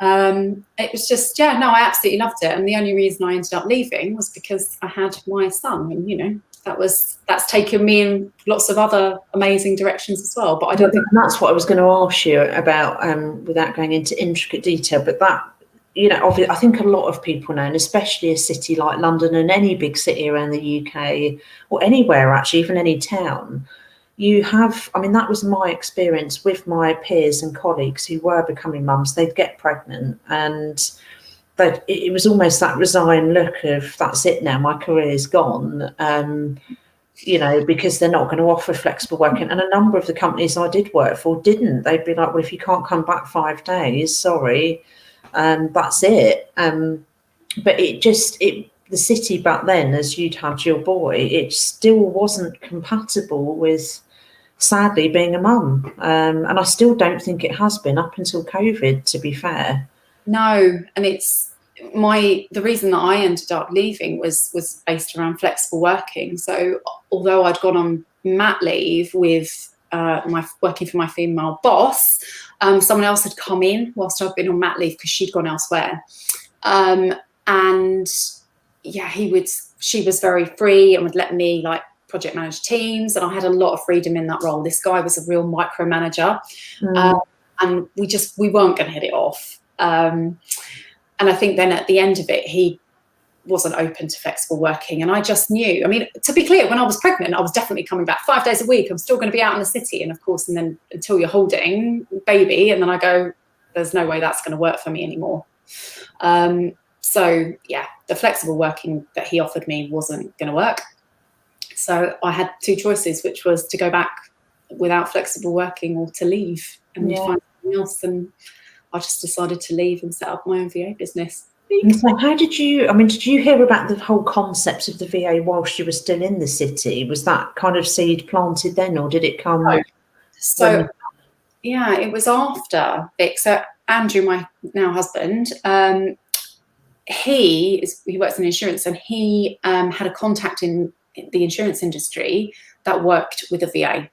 It was just, I absolutely loved it. And the only reason I ended up leaving was because I had my son, and that's taken me in lots of other amazing directions as well. But I don't think that's what I was going to ask you about, without going into intricate detail. But that, obviously, I think a lot of people know, and especially a city like London and any big city around the UK or anywhere, actually, even any town, you have, I mean, that was my experience with my peers and colleagues who were becoming mums. They'd get pregnant and it was almost that resigned look of, that's it now, my career's gone, because they're not going to offer flexible working. And a number of the companies I did work for didn't. They'd be like, well, if you can't come back 5 days, sorry, that's it. But the city back then, as you'd had your boy, it still wasn't compatible with sadly, being a mum. And I still don't think it has been up until COVID, to be fair. No, and it's the reason that I ended up leaving was based around flexible working. So although I'd gone on mat leave with my working for my female boss, someone else had come in whilst I'd been on mat leave because she'd gone elsewhere. And yeah, she was very free and would let me like project manage teams, and I had a lot of freedom in that role. This guy was a real micromanager, and we weren't going to hit it off. And I think then at the end of it, he wasn't open to flexible working. And I just knew, I mean, to be clear, when I was pregnant, I was definitely coming back 5 days a week. I'm still going to be out in the city. And of course, and then until you're holding baby, and then I go, there's no way that's going to work for me anymore. So yeah, the flexible working that he offered me wasn't going to work. So I had two choices, which was to go back without flexible working or to leave and find something else. And I just decided to leave and set up my own VA business. And so how did you hear about the whole concept of the VA whilst you were still in the city? Was that kind of seed planted then, or did it come? No. So yeah, it was after Vic. So Andrew, my now husband, he works in insurance, and he had a contact in the insurance industry that worked with a VA.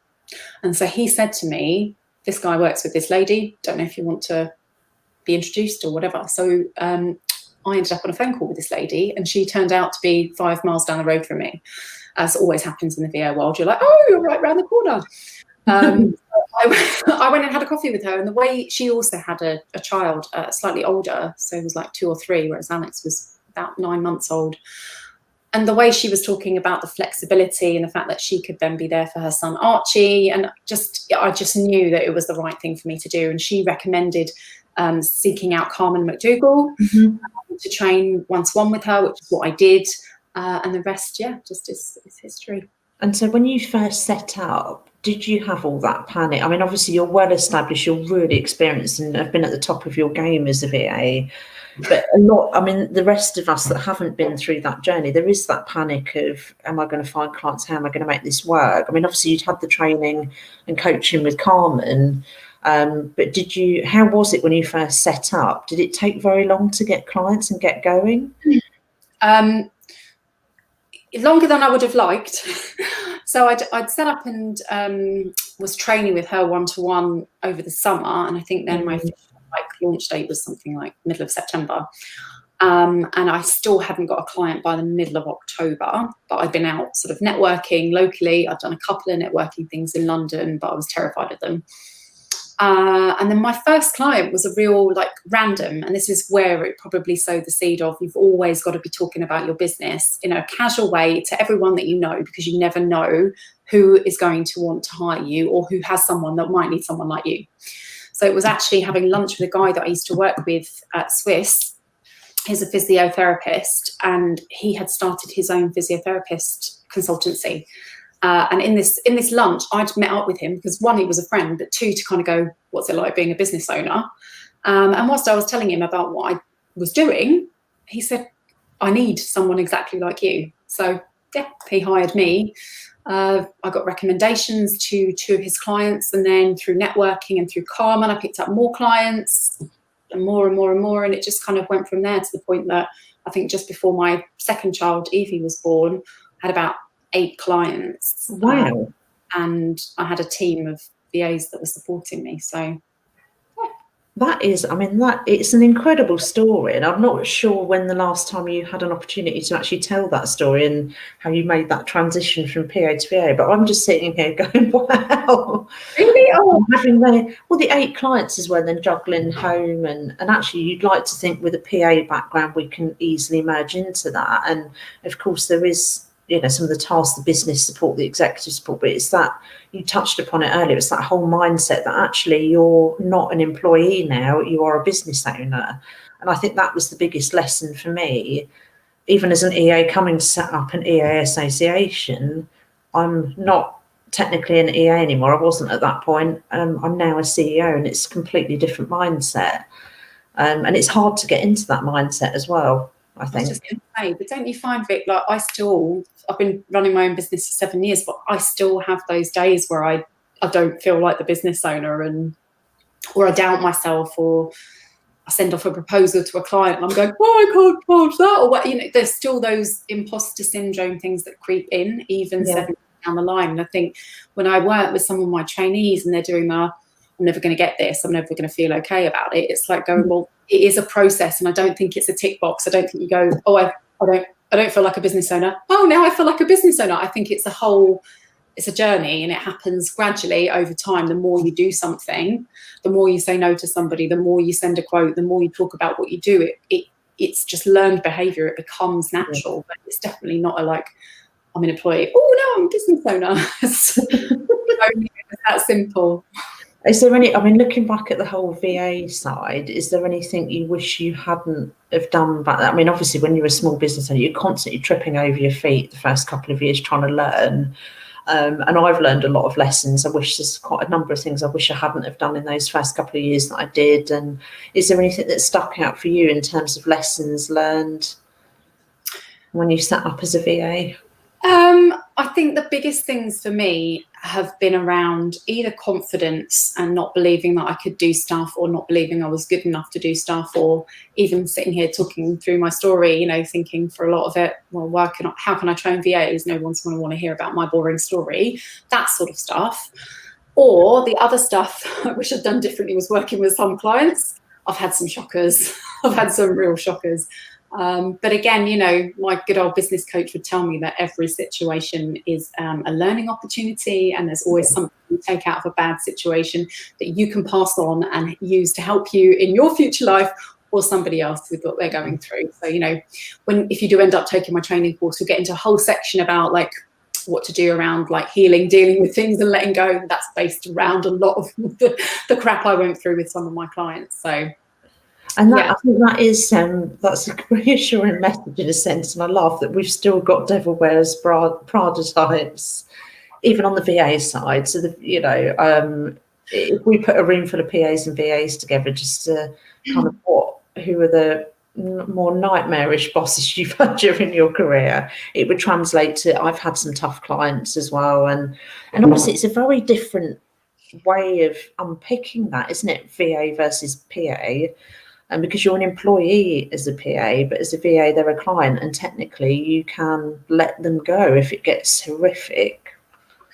And so he said to me, this guy works with this lady, don't know if you want to be introduced or whatever. So I ended up on a phone call with this lady, and she turned out to be 5 miles down the road from me. As always happens in the VA world, you're like, oh, you're right round the corner. I went and had a coffee with her, and the way she also had a child slightly older, so it was like 2 or 3, whereas Alex was about 9 months old. And the way she was talking about the flexibility and the fact that she could then be there for her son Archie, and I just knew that it was the right thing for me to do. And she recommended seeking out Carmen McDougall to train one-to-one with her, which is what I did. And the rest, just is history. And so when you first set up, did you have all that panic? I mean, obviously you're well established, you're really experienced and have been at the top of your game as a VA. But the rest of us that haven't been through that journey, there is that panic of, am I going to find clients? How am I going to make this work? I mean, obviously you'd had the training and coaching with Carmen, but how was it when you first set up? Did it take very long to get clients and get going? Longer than I would have liked. So I'd set up and was training with her one-to-one over the summer, and I think then my launch date was something like middle of September, and I still hadn't got a client by the middle of October, but I'd been out sort of networking locally. I'd done a couple of networking things in London, but I was terrified of them. And then my first client was a real random, and this is where it probably sowed the seed of, you've always got to be talking about your business in a casual way to everyone that you know, because you never know who is going to want to hire you or who has someone that might need someone like you. So it was actually having lunch with a guy that I used to work with at Swiss. He's a physiotherapist, and he had started his own physiotherapist consultancy. And in this lunch, I'd met up with him because 1, he was a friend, but 2, to kind of go, what's it like being a business owner? And whilst I was telling him about what I was doing, he said, I need someone exactly like you. So yeah, he hired me. I got recommendations to 2 of his clients, and then through networking and through Carmen, I picked up more clients and more and more and more. And it just kind of went from there to the point that I think just before my second child, Evie, was born, I had about 8 clients. Wow. And I had a team of VAs that were supporting me. So it's an incredible story, and I'm not sure when the last time you had an opportunity to actually tell that story and how you made that transition from PA to VA, but I'm just sitting here going, wow. Really? Oh. Having the 8 clients as well, then juggling home, and actually you'd like to think with a PA background we can easily merge into that. And of course there is some of the tasks, the business support, the executive support, but it's that, you touched upon it earlier, it's that whole mindset that actually you're not an employee now, you are a business owner. And I think that was the biggest lesson for me, even as an EA coming to set up an EA association. I'm not technically an EA anymore, I wasn't at that point. I'm now a CEO, and it's a completely different mindset. And it's hard to get into that mindset as well, I think. I was just going to say, but don't you find, Vic, I've been running my own business for 7 years, but I still have those days where I I don't feel like the business owner, or I doubt myself, or I send off a proposal to a client and I'm going, oh, I can't charge that, or what, there's still those imposter syndrome things that creep in, even 7 years down the line. And I think when I work with some of my trainees and they're doing I'm never going to get this, I'm never going to feel okay about it, it's like going, well, it is a process, and I don't think it's a tick box. I don't think you go, oh, I don't feel like a business owner, oh, now I feel like a business owner. I think it's a journey, and it happens gradually over time. The more you do something, the more you say no to somebody, the more you send a quote, the more you talk about what you do, it's just learned behavior. It becomes natural, but it's definitely not I'm an employee, oh no, I'm a business owner. It's only that simple. Is there any, I mean, looking back at the whole VA side, is there anything you wish you hadn't have done back then? I mean, obviously when you're a small business owner, you're constantly tripping over your feet the first couple of years trying to learn. And I've learned a lot of lessons. I wish there's quite a number of things I wish I hadn't have done in those first couple of years that I did. And is there anything that stuck out for you in terms of lessons learned when you set up as a VA? I think the biggest things for me have been around either confidence and not believing that I could do stuff, or not believing I was good enough to do stuff, or even sitting here talking through my story, thinking for a lot of it, well, how can I train VAs? No one's going to want to hear about my boring story, that sort of stuff. Or the other stuff I wish I'd done differently was working with some clients. I've had some shockers. I've had some real shockers. But again, my good old business coach would tell me that every situation is a learning opportunity, and there's always something you take out of a bad situation that you can pass on and use to help you in your future life, or somebody else with what they're going through. So, if you do end up taking my training course, we'll get into a whole section about what to do around healing, dealing with things and letting go. That's based around a lot of the crap I went through with some of my clients. So. And that, I think that is that's a reassuring message in a sense, and I laugh that we've still got Devil Wears Prada types, even on the VA side. So if we put a room full of PAs and VAs together, just to kind of who are the more nightmarish bosses you've had during your career, it would translate to I've had some tough clients as well, and obviously it's a very different way of unpicking that, isn't it? VA versus PA. And because you're an employee as a PA, but as a VA, they're a client, and technically you can let them go if it gets horrific.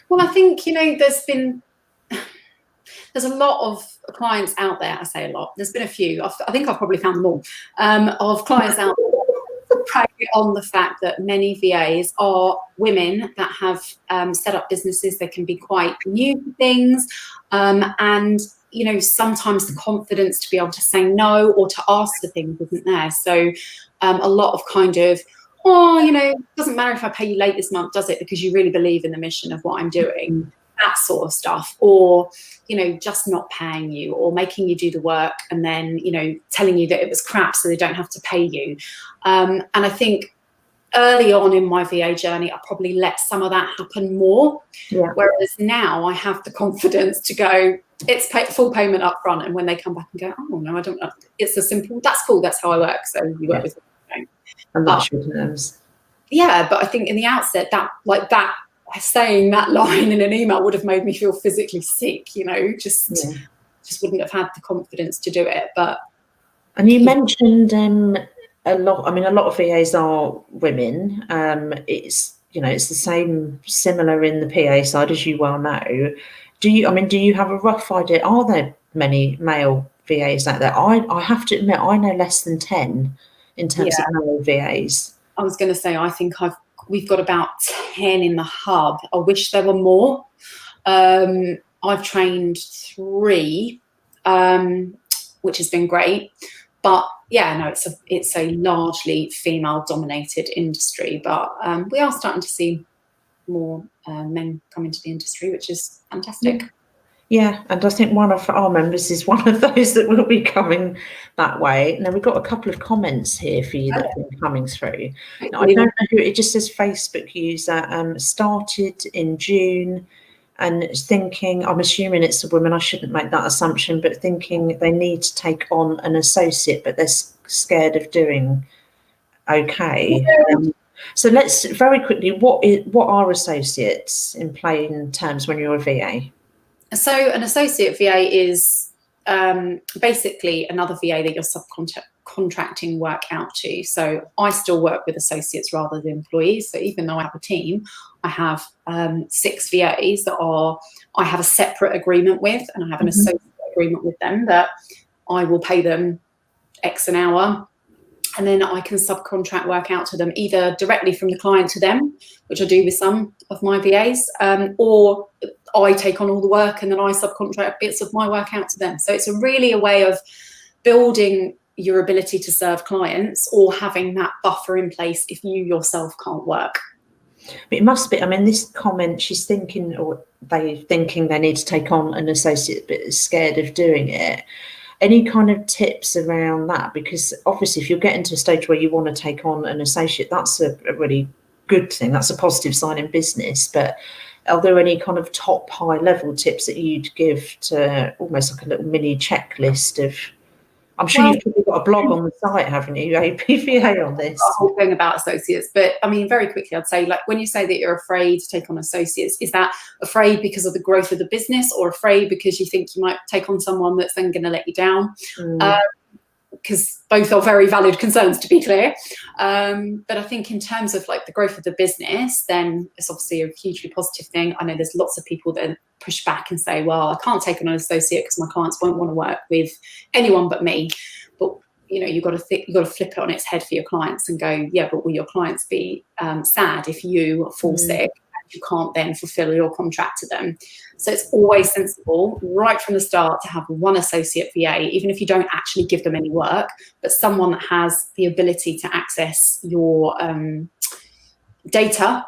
Well, I think, there's a lot of clients out there. I say a lot. There's been a few. I think I've probably found them all, of clients out there prey on the fact that many VAs are women that have set up businesses. They can be quite new to things, and sometimes the confidence to be able to say no or to ask for things isn't there. So a lot of it doesn't matter if I pay you late this month, does it? Because you really believe in the mission of what I'm doing, that sort of stuff. Or, just not paying you, or making you do the work and then, telling you that it was crap so they don't have to pay you. And I think early on in my VA journey, I probably let some of that happen more. Yeah. Whereas now I have the confidence to go, it's full payment up front. And when they come back and go, oh, no, I don't know. It's a simple, that's cool. That's how I work. So you work with me. And that's your terms. Yeah. But I think in the outset, that saying that line in an email would have made me feel physically sick, just wouldn't have had the confidence to do it. And you mentioned a lot of VAs are women. It's the same, similar in the PA side, as you well know. Do you have a rough idea? Are there many male VAs out there? I have to admit, I know less than 10 in terms of male VAs. I was going to say, I think we've got about 10 in the hub. I wish there were more. I've trained 3, which has been great. But it's a largely female-dominated industry. But we are starting to see more men come into the industry, which is fantastic. Yeah, and I think one of our members is one of those that will be coming that way. Now, we've got a couple of comments here for you that have been coming through. Now, I don't know who, it just says Facebook user, started in June and thinking, I'm assuming it's a woman, I shouldn't make that assumption, but thinking they need to take on an associate, but they're scared of doing okay. So let's very quickly, what are associates in plain terms when you're a VA? So an associate VA is basically another VA that you're subcontracting work out to. So I still work with associates rather than employees. So even though I have a team, I have 6 VAs that I have a separate agreement with, and I have an associate agreement with them that I will pay them X an hour. And then I can subcontract work out to them, either directly from the client to them, which I do with some of my VAs, or I take on all the work and then I subcontract bits of my work out to them. So it's really a way of building your ability to serve clients, or having that buffer in place if you yourself can't work. But it must be, I mean, this comment, she's thinking, or they thinking they need to take on an associate but is scared of doing it. Any kind of tips around that? Because obviously if you're getting to a stage where you want to take on an associate, that's a really good thing. That's a positive sign in business. But are there any kind of top high level tips that you'd give to almost like a little mini checklist of, I'm sure you've probably got a blog on the site, haven't you, APVA, on this? A whole thing about associates. But I mean, very quickly, I'd say, like, when you say that you're afraid to take on associates, is that afraid because of the growth of the business, or afraid because you think you might take on someone that's then going to let you down? Because both are very valid concerns, to be clear. But I think in terms of like the growth of the business, then it's obviously a hugely positive thing. I know there's lots of people that push back and say, well, I can't take on an associate because my clients won't want to work with anyone but me. But you know, you've got to flip it on its head for your clients and go, yeah, but will your clients be sad if you fall sick and you can't then fulfill your contract to them? So it's always sensible right from the start to have one associate VA, even if you don't actually give them any work, but someone that has the ability to access your data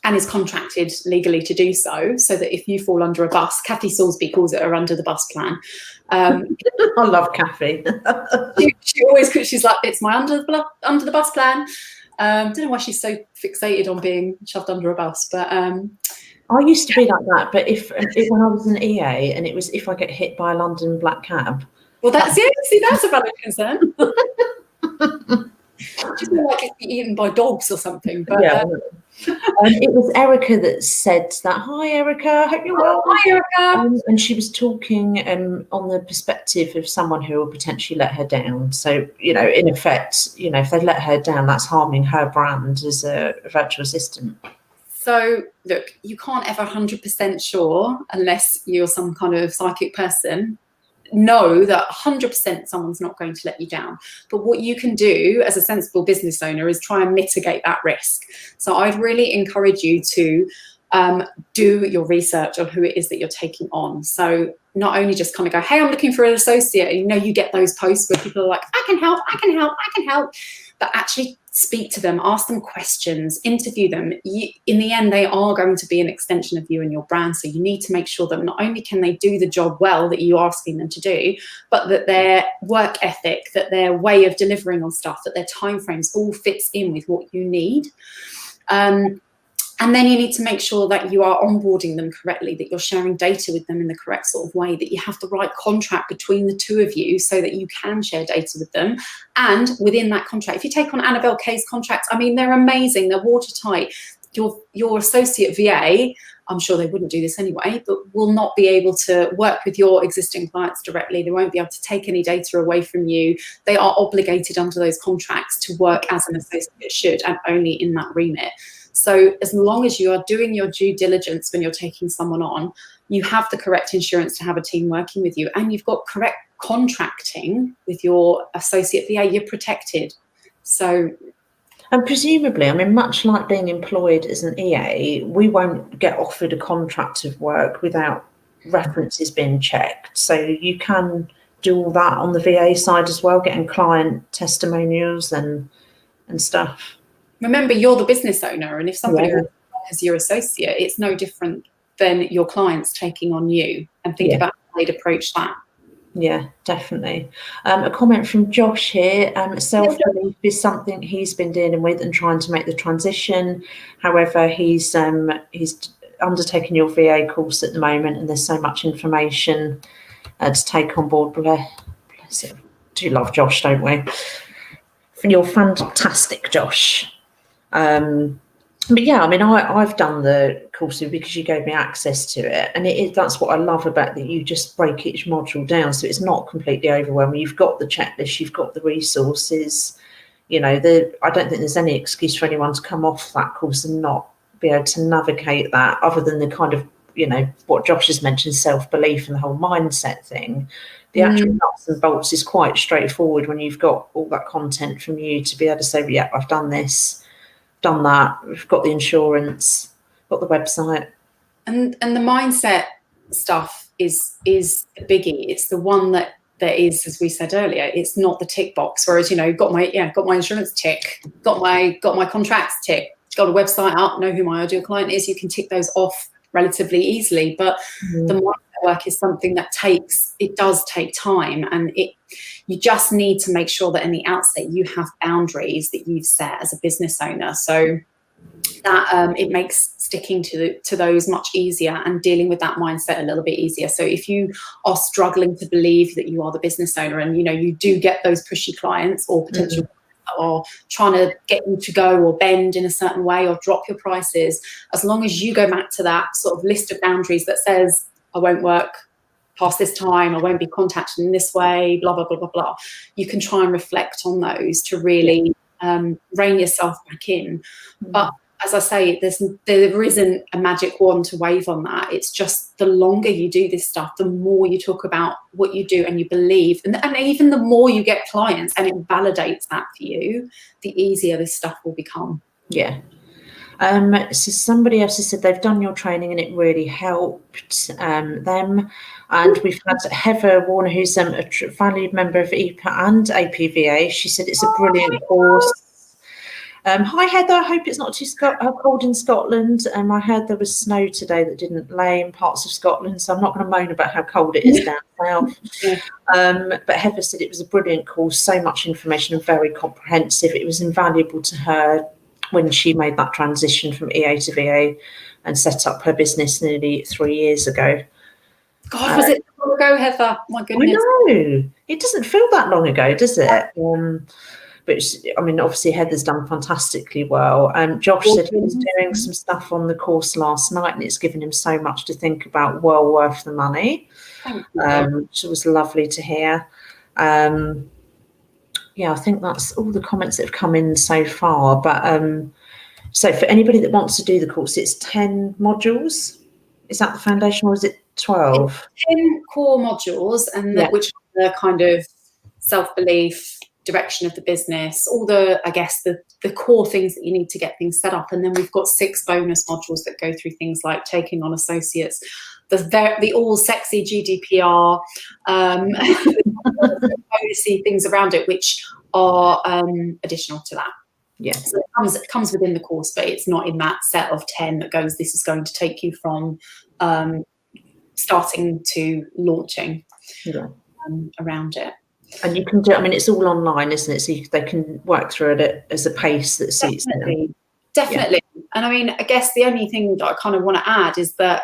and is contracted legally to do so, so that if you fall under a bus, Kathy Salisbury calls it her under the bus plan. I love Kathy. she always, she's like, it's my under the bus plan. Don't know why she's so fixated on being shoved under a bus, but I used to be like that. But if when I was an EA, and it was if I get hit by a London black cab. Well, that's a valid concern. Just like it's be eaten by dogs or something. But yeah. It was Erica that said that. Hi, Erica. Hope you're well. Hi, Erica. And she was talking on the perspective of someone who will potentially let her down. So, you know, in effect, you know, if they let her down, that's harming her brand as a virtual assistant. So, look, you can't ever 100% sure, unless you're some kind of psychic person, know that 100% someone's not going to let you down. But what you can do as a sensible business owner is try and mitigate that risk. So I'd really encourage you to do your research on who it is that you're taking on. So not only just kind of go, hey, I'm looking for an associate. You know, you get those posts where people are like, I can help, but actually speak to them, ask them questions, interview them. In the end, they are going to be an extension of you and your brand. So you need to make sure that not only can they do the job well that you're asking them to do, but that their work ethic, that their way of delivering on stuff, that their timeframes all fits in with what you need. And then you need to make sure that you are onboarding them correctly, that you're sharing data with them in the correct sort of way, that you have the right contract between the two of you so that you can share data with them. And within that contract, if you take on Annabelle Kay's contracts, I mean, they're amazing. They're watertight. Your associate VA, I'm sure they wouldn't do this anyway, but will not be able to work with your existing clients directly. They won't be able to take any data away from you. They are obligated under those contracts to work as an associate should, and only in that remit. So as long as you are doing your due diligence when you're taking someone on, you have the correct insurance to have a team working with you, and you've got correct contracting with your associate VA, you're protected. So, and presumably, I mean, much like being employed as an EA, we won't get offered a contract of work without references being checked. So you can do all that on the VA side as well, getting client testimonials and stuff. Remember, you're the business owner, and if somebody is your associate, it's no different than your clients taking on you. And think about how they'd approach that. Yeah, definitely. A comment from Josh here. Self-belief is something he's been dealing with and trying to make the transition. However, he's undertaking your VA course at the moment, and there's so much information to take on board. Bless it. Do love Josh, don't we? You're fantastic, Josh. But yeah, I mean, I've done the course because you gave me access to it, and that's what I love about that. You just break each module down, so it's not completely overwhelming. You've got the checklist, you've got the resources. I don't think there's any excuse for anyone to come off that course and not be able to navigate that, other than the kind of, what Josh has mentioned, self-belief and the whole mindset thing. The actual nuts and bolts is quite straightforward when you've got all that content from you to be able to say, yeah, I've done this, done that, we've got the insurance, got the website. And the mindset stuff is a biggie. It's the one that is, as we said earlier, it's not the tick box. Whereas, got my insurance tick, got my contracts tick, got a website up, know who my ideal client is. You can tick those off relatively easily. But the mindset work is something that does take time, and you just need to make sure that in the outset you have boundaries that you've set as a business owner, so that it makes sticking to those much easier and dealing with that mindset a little bit easier. So if you are struggling to believe that you are the business owner, and you do get those pushy clients or potential or trying to get you to go or bend in a certain way or drop your prices, as long as you go back to that sort of list of boundaries that says, I won't work past this time, I won't be contacted in this way, blah, blah, blah, blah, blah. You can try and reflect on those to really rein yourself back in. But as I say, there isn't a magic wand to wave on that. It's just the longer you do this stuff, the more you talk about what you do and you believe, and even the more you get clients and it validates that for you, the easier this stuff will become. Yeah. So somebody else has said they've done your training and it really helped them. And we've had Heather Warner, who's a valued member of EPAA and APVA. She said it's a brilliant course. Hi Heather, I hope it's not too cold in Scotland. I heard there was snow today that didn't lay in parts of Scotland, so I'm not going to moan about how cold it is down south. But Heather said it was a brilliant course, so much information and very comprehensive. It was invaluable to her when she made that transition from EA to VA and set up her business nearly 3 years ago. God, was it long ago, Heather? My goodness. I know. It doesn't feel that long ago, does it? But I mean, obviously Heather's done fantastically well. Josh said he was doing some stuff on the course last night and it's given him so much to think about, well worth the money, which was lovely to hear. Yeah, I think that's all the comments that have come in so far. But so for anybody that wants to do the course, it's 10 modules. Is that the foundation, or is it 12? It's 10 core modules, and which are the kind of self-belief, direction of the business, all the, I guess, the core things that you need to get things set up. And then we've got 6 bonus modules that go through things like taking on associates, the all sexy GDPR, bonusy things around it, which are additional to that. Yeah. So it comes within the course, but it's not in that set of 10 that goes, this is going to take you from starting to launching around it. And you can do, I mean, it's all online, isn't it? So they can work through it as a pace that suits them. Definitely. Yeah. And I mean, I guess the only thing that I kind of want to add is that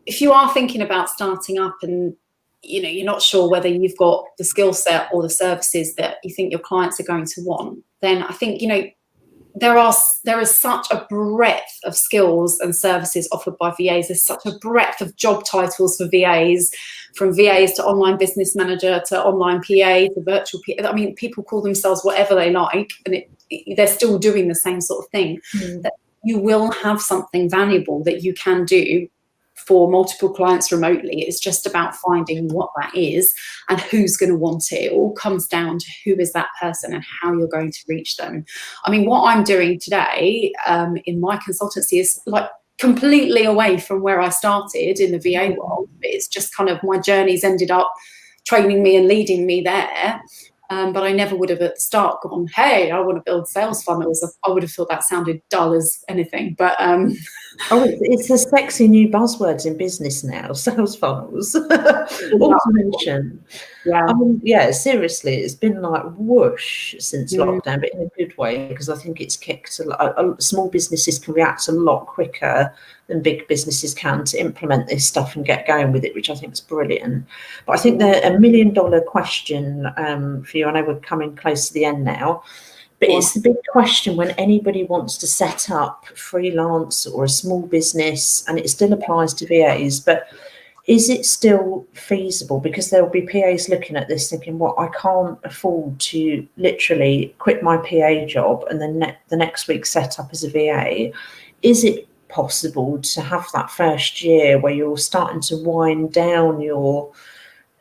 if you are thinking about starting up and, you're not sure whether you've got the skill set or the services that you think your clients are going to want, then I think, there is such a breadth of skills and services offered by VAs. There's such a breadth of job titles for VAs, from VAs to online business manager to online PA to virtual PA. I mean, people call themselves whatever they like, and they're still doing the same sort of thing. That you will have something valuable that you can do for multiple clients remotely. It's just about finding what that is and who's going to want it. It all comes down to who is that person and how you're going to reach them. I mean, what I'm doing today in my consultancy is like completely away from where I started in the VA world. It's just kind of my journey's ended up training me and leading me there. But I never would have at the start gone, hey, I want to build sales funnels. I would have thought that sounded dull as anything. But it's a sexy new buzzwords in business now, sales funnels, automation. Yeah. I mean, yeah, seriously, it's been like whoosh since lockdown, but in a good way, because I think it's kicked small businesses can react a lot quicker than big businesses can to implement this stuff and get going with it, which I think is brilliant. But I think the $1 million question for you, I know we're coming close to the end now. But it's the big question when anybody wants to set up freelance or a small business, and it still applies to VAs, but is it still feasible? Because there will be PAs looking at this thinking, well, I can't afford to literally quit my PA job and then the next week set up as a VA. Is it possible to have that first year where you're starting to wind down your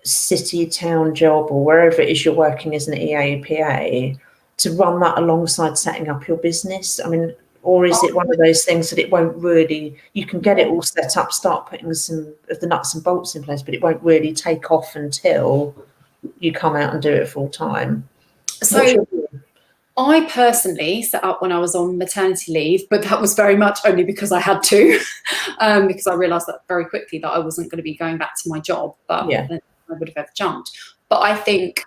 city, town job, or wherever it is you're working as an EA, PA, to run that alongside setting up your business? I mean, or is it one of those things that it won't really, you can get it all set up, start putting some of the nuts and bolts in place, but it won't really take off until you come out and do it full time? So I personally set up when I was on maternity leave, but that was very much only because I had to, because I realised that very quickly that I wasn't going to be going back to my job, but I would have ever jumped. But I think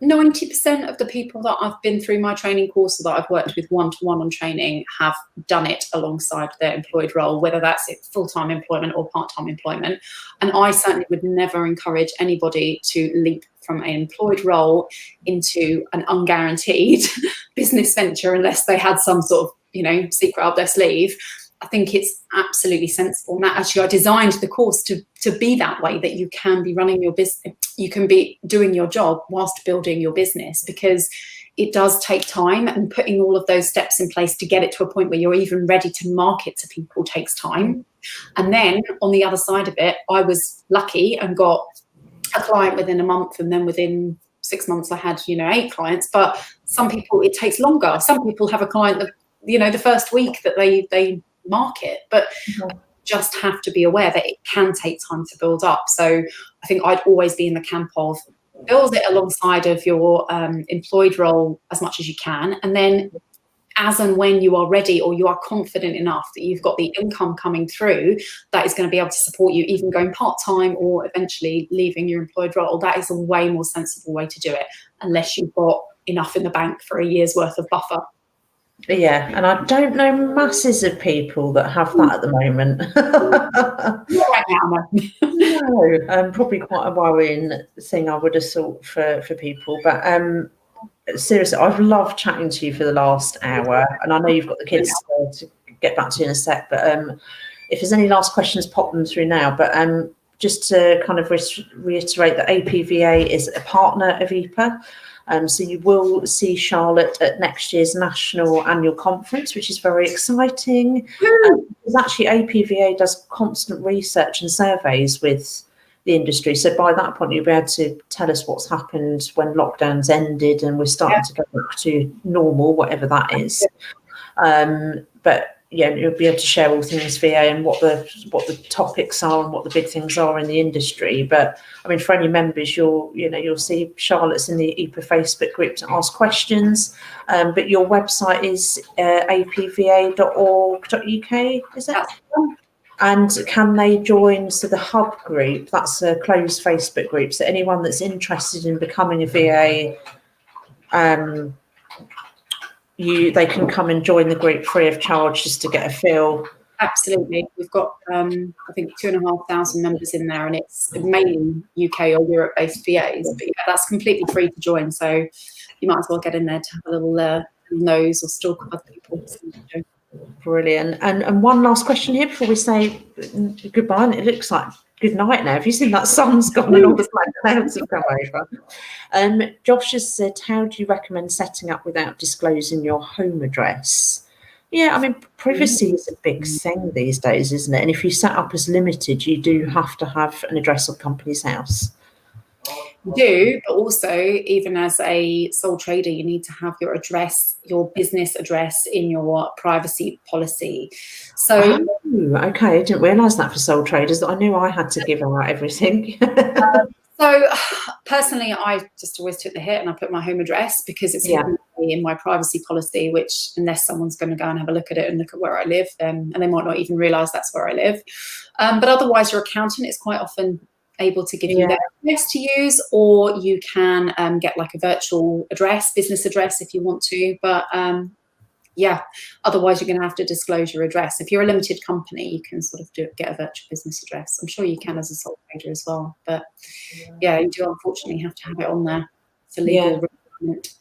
90% of the people that I've been through my training course or that I've worked with one-to-one on training have done it alongside their employed role, whether that's full-time employment or part-time employment. And I certainly would never encourage anybody to leap from an employed role into an unguaranteed business venture unless they had some sort of, secret up their sleeve. I think it's absolutely sensible. And actually, I designed the course to be that way, that you can be running your business, you can be doing your job whilst building your business, because it does take time, and putting all of those steps in place to get it to a point where you're even ready to market to people takes time. And then on the other side of it, I was lucky and got a client within a month, and then within 6 months I had 8 clients. But some people it takes longer. Some people have a client that the first week that they market, but just have to be aware that it can take time to build up. So I think I'd always be in the camp of build it alongside of your employed role as much as you can, and then as and when you are ready or you are confident enough that you've got the income coming through that is going to be able to support you even going part-time or eventually leaving your employed role, that is a way more sensible way to do it, unless you've got enough in the bank for a year's worth of buffer. Yeah, and I don't know masses of people that have that at the moment. Not right now, no. Probably quite a worrying thing, I would have thought, for people. But seriously, I've loved chatting to you for the last hour, and I know you've got the kids to get back to in a sec. But if there's any last questions, pop them through now. But just to kind of reiterate that APVA is a partner of EPAA. So you will see Charlotte at next year's National Annual Conference, which is very exciting. Because actually APVA does constant research and surveys with the industry. So by that point, you'll be able to tell us what's happened when lockdowns ended and we're starting to go back to normal, whatever that is. But yeah, you'll be able to share all things VA and what the topics are and what the big things are in the industry. But I mean, for any members, you'll see Charlotte's in the EPAA Facebook group to ask questions. But your website is apva.org.uk, is it? And can they join the hub group? That's a closed Facebook group. So anyone that's interested in becoming a VA, they can come and join the group free of charge just to get a feel. Absolutely. We've got, I think, 2,500 members in there, and it's mainly UK or Europe-based VAs. But yeah, that's completely free to join. So you might as well get in there to have a little nose or stalk of other people. Brilliant. And one last question here before we say goodbye. And it looks like good night now. Have you seen that sun's gone and all the black clouds have come over? Josh has said, how do you recommend setting up without disclosing your home address? Yeah, I mean, privacy is a big thing these days, isn't it? And if you set up as limited, you do have to have an address of Companies House. You do, but also, even as a sole trader, you need to have your address, your business address, in your privacy policy. So, okay, I didn't realise that for sole traders. I knew I had to give out everything. So personally, I just always took the hit and I put my home address because it's hidden in my privacy policy, which unless someone's going to go and have a look at it and look at where I live, and they might not even realise that's where I live. But otherwise, your accountant is quite often able to give you their address to use, or you can get like a virtual address, business address if you want to. But otherwise you're going to have to disclose your address. If you're a limited company, you can sort of get a virtual business address. I'm sure you can as a sole trader as well. But you do unfortunately have to have it on there. It's a legal requirement.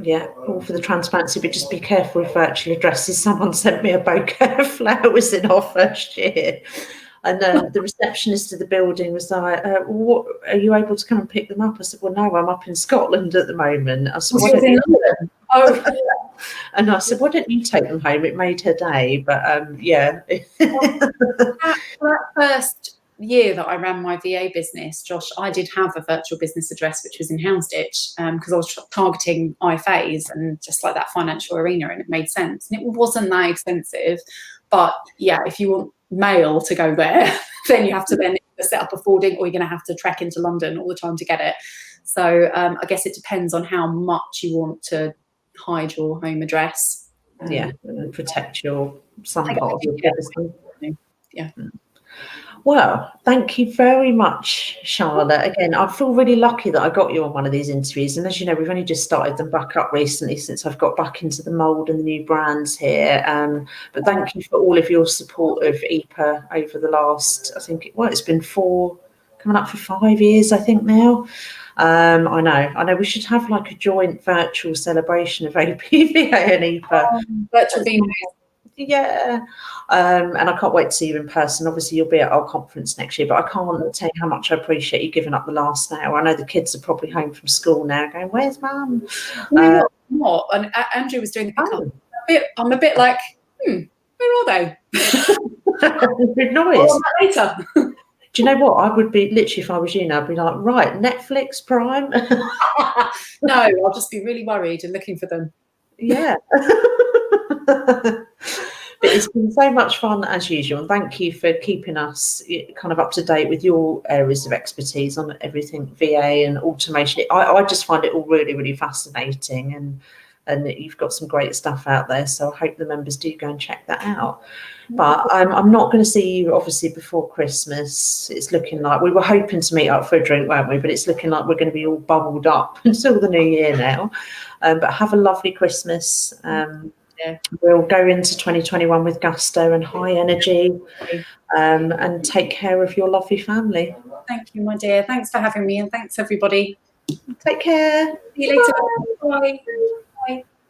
Yeah, all for the transparency, but just be careful with virtual addresses. Someone sent me a bouquet of flowers in our first year, and the receptionist of the building was like, "What, are you able to come and pick them up?" I said, "Well, no, I'm up in Scotland at the moment." I said, Was in London? Oh. And I said, "Why don't you take them home?" It made her day, but yeah. that first year that I ran my VA business, Josh, I did have a virtual business address, which was in Houndsditch, because I was targeting IFAs and just like that financial arena, and it made sense. And it wasn't that expensive, but yeah, if you want mail to go there, then you have to then set up a forwarding, or you're going to have to trek into London all the time to get it. So I guess it depends on how much you want to hide your home address. Yeah, and protect some part of your privacy. Yeah. Well, thank you very much, Charlotte. Again, I feel really lucky that I got you on one of these interviews. And as you know, we've only just started them back up recently since I've got back into the mould and the new brands here. But thank you for all of your support of EPAA over the last, I think, it's been coming up for 5 years, I think now. I know we should have like a joint virtual celebration of APVA and EPAA. Virtual being yeah, and I can't wait to see you in person. Obviously, you'll be at our conference next year, but I can't tell you how much I appreciate you giving up the last hour. I know the kids are probably home from school now going, "Where's Mum?" What? And Andrew was doing the pickup. I'm a bit like, where are they? Good noise. Later. Do you know what? I would be literally, if I was you now, I'd be like, right, Netflix, Prime. No, I'll just be really worried and looking for them. Yeah. But it's been so much fun as usual, and thank you for keeping us kind of up to date with your areas of expertise on everything VA and automation. I just find it all really, really fascinating, and you've got some great stuff out there. So I hope the members do go and check that out. But I'm not going to see you obviously before Christmas. It's looking like we were hoping to meet up for a drink, weren't we? But it's looking like we're going to be all bubbled up until the new year now. But have a lovely Christmas. We'll go into 2021 with gusto and high energy, and take care of your lovely family. Thank you, my dear. Thanks for having me, and thanks everybody. Take care. See you later. Bye.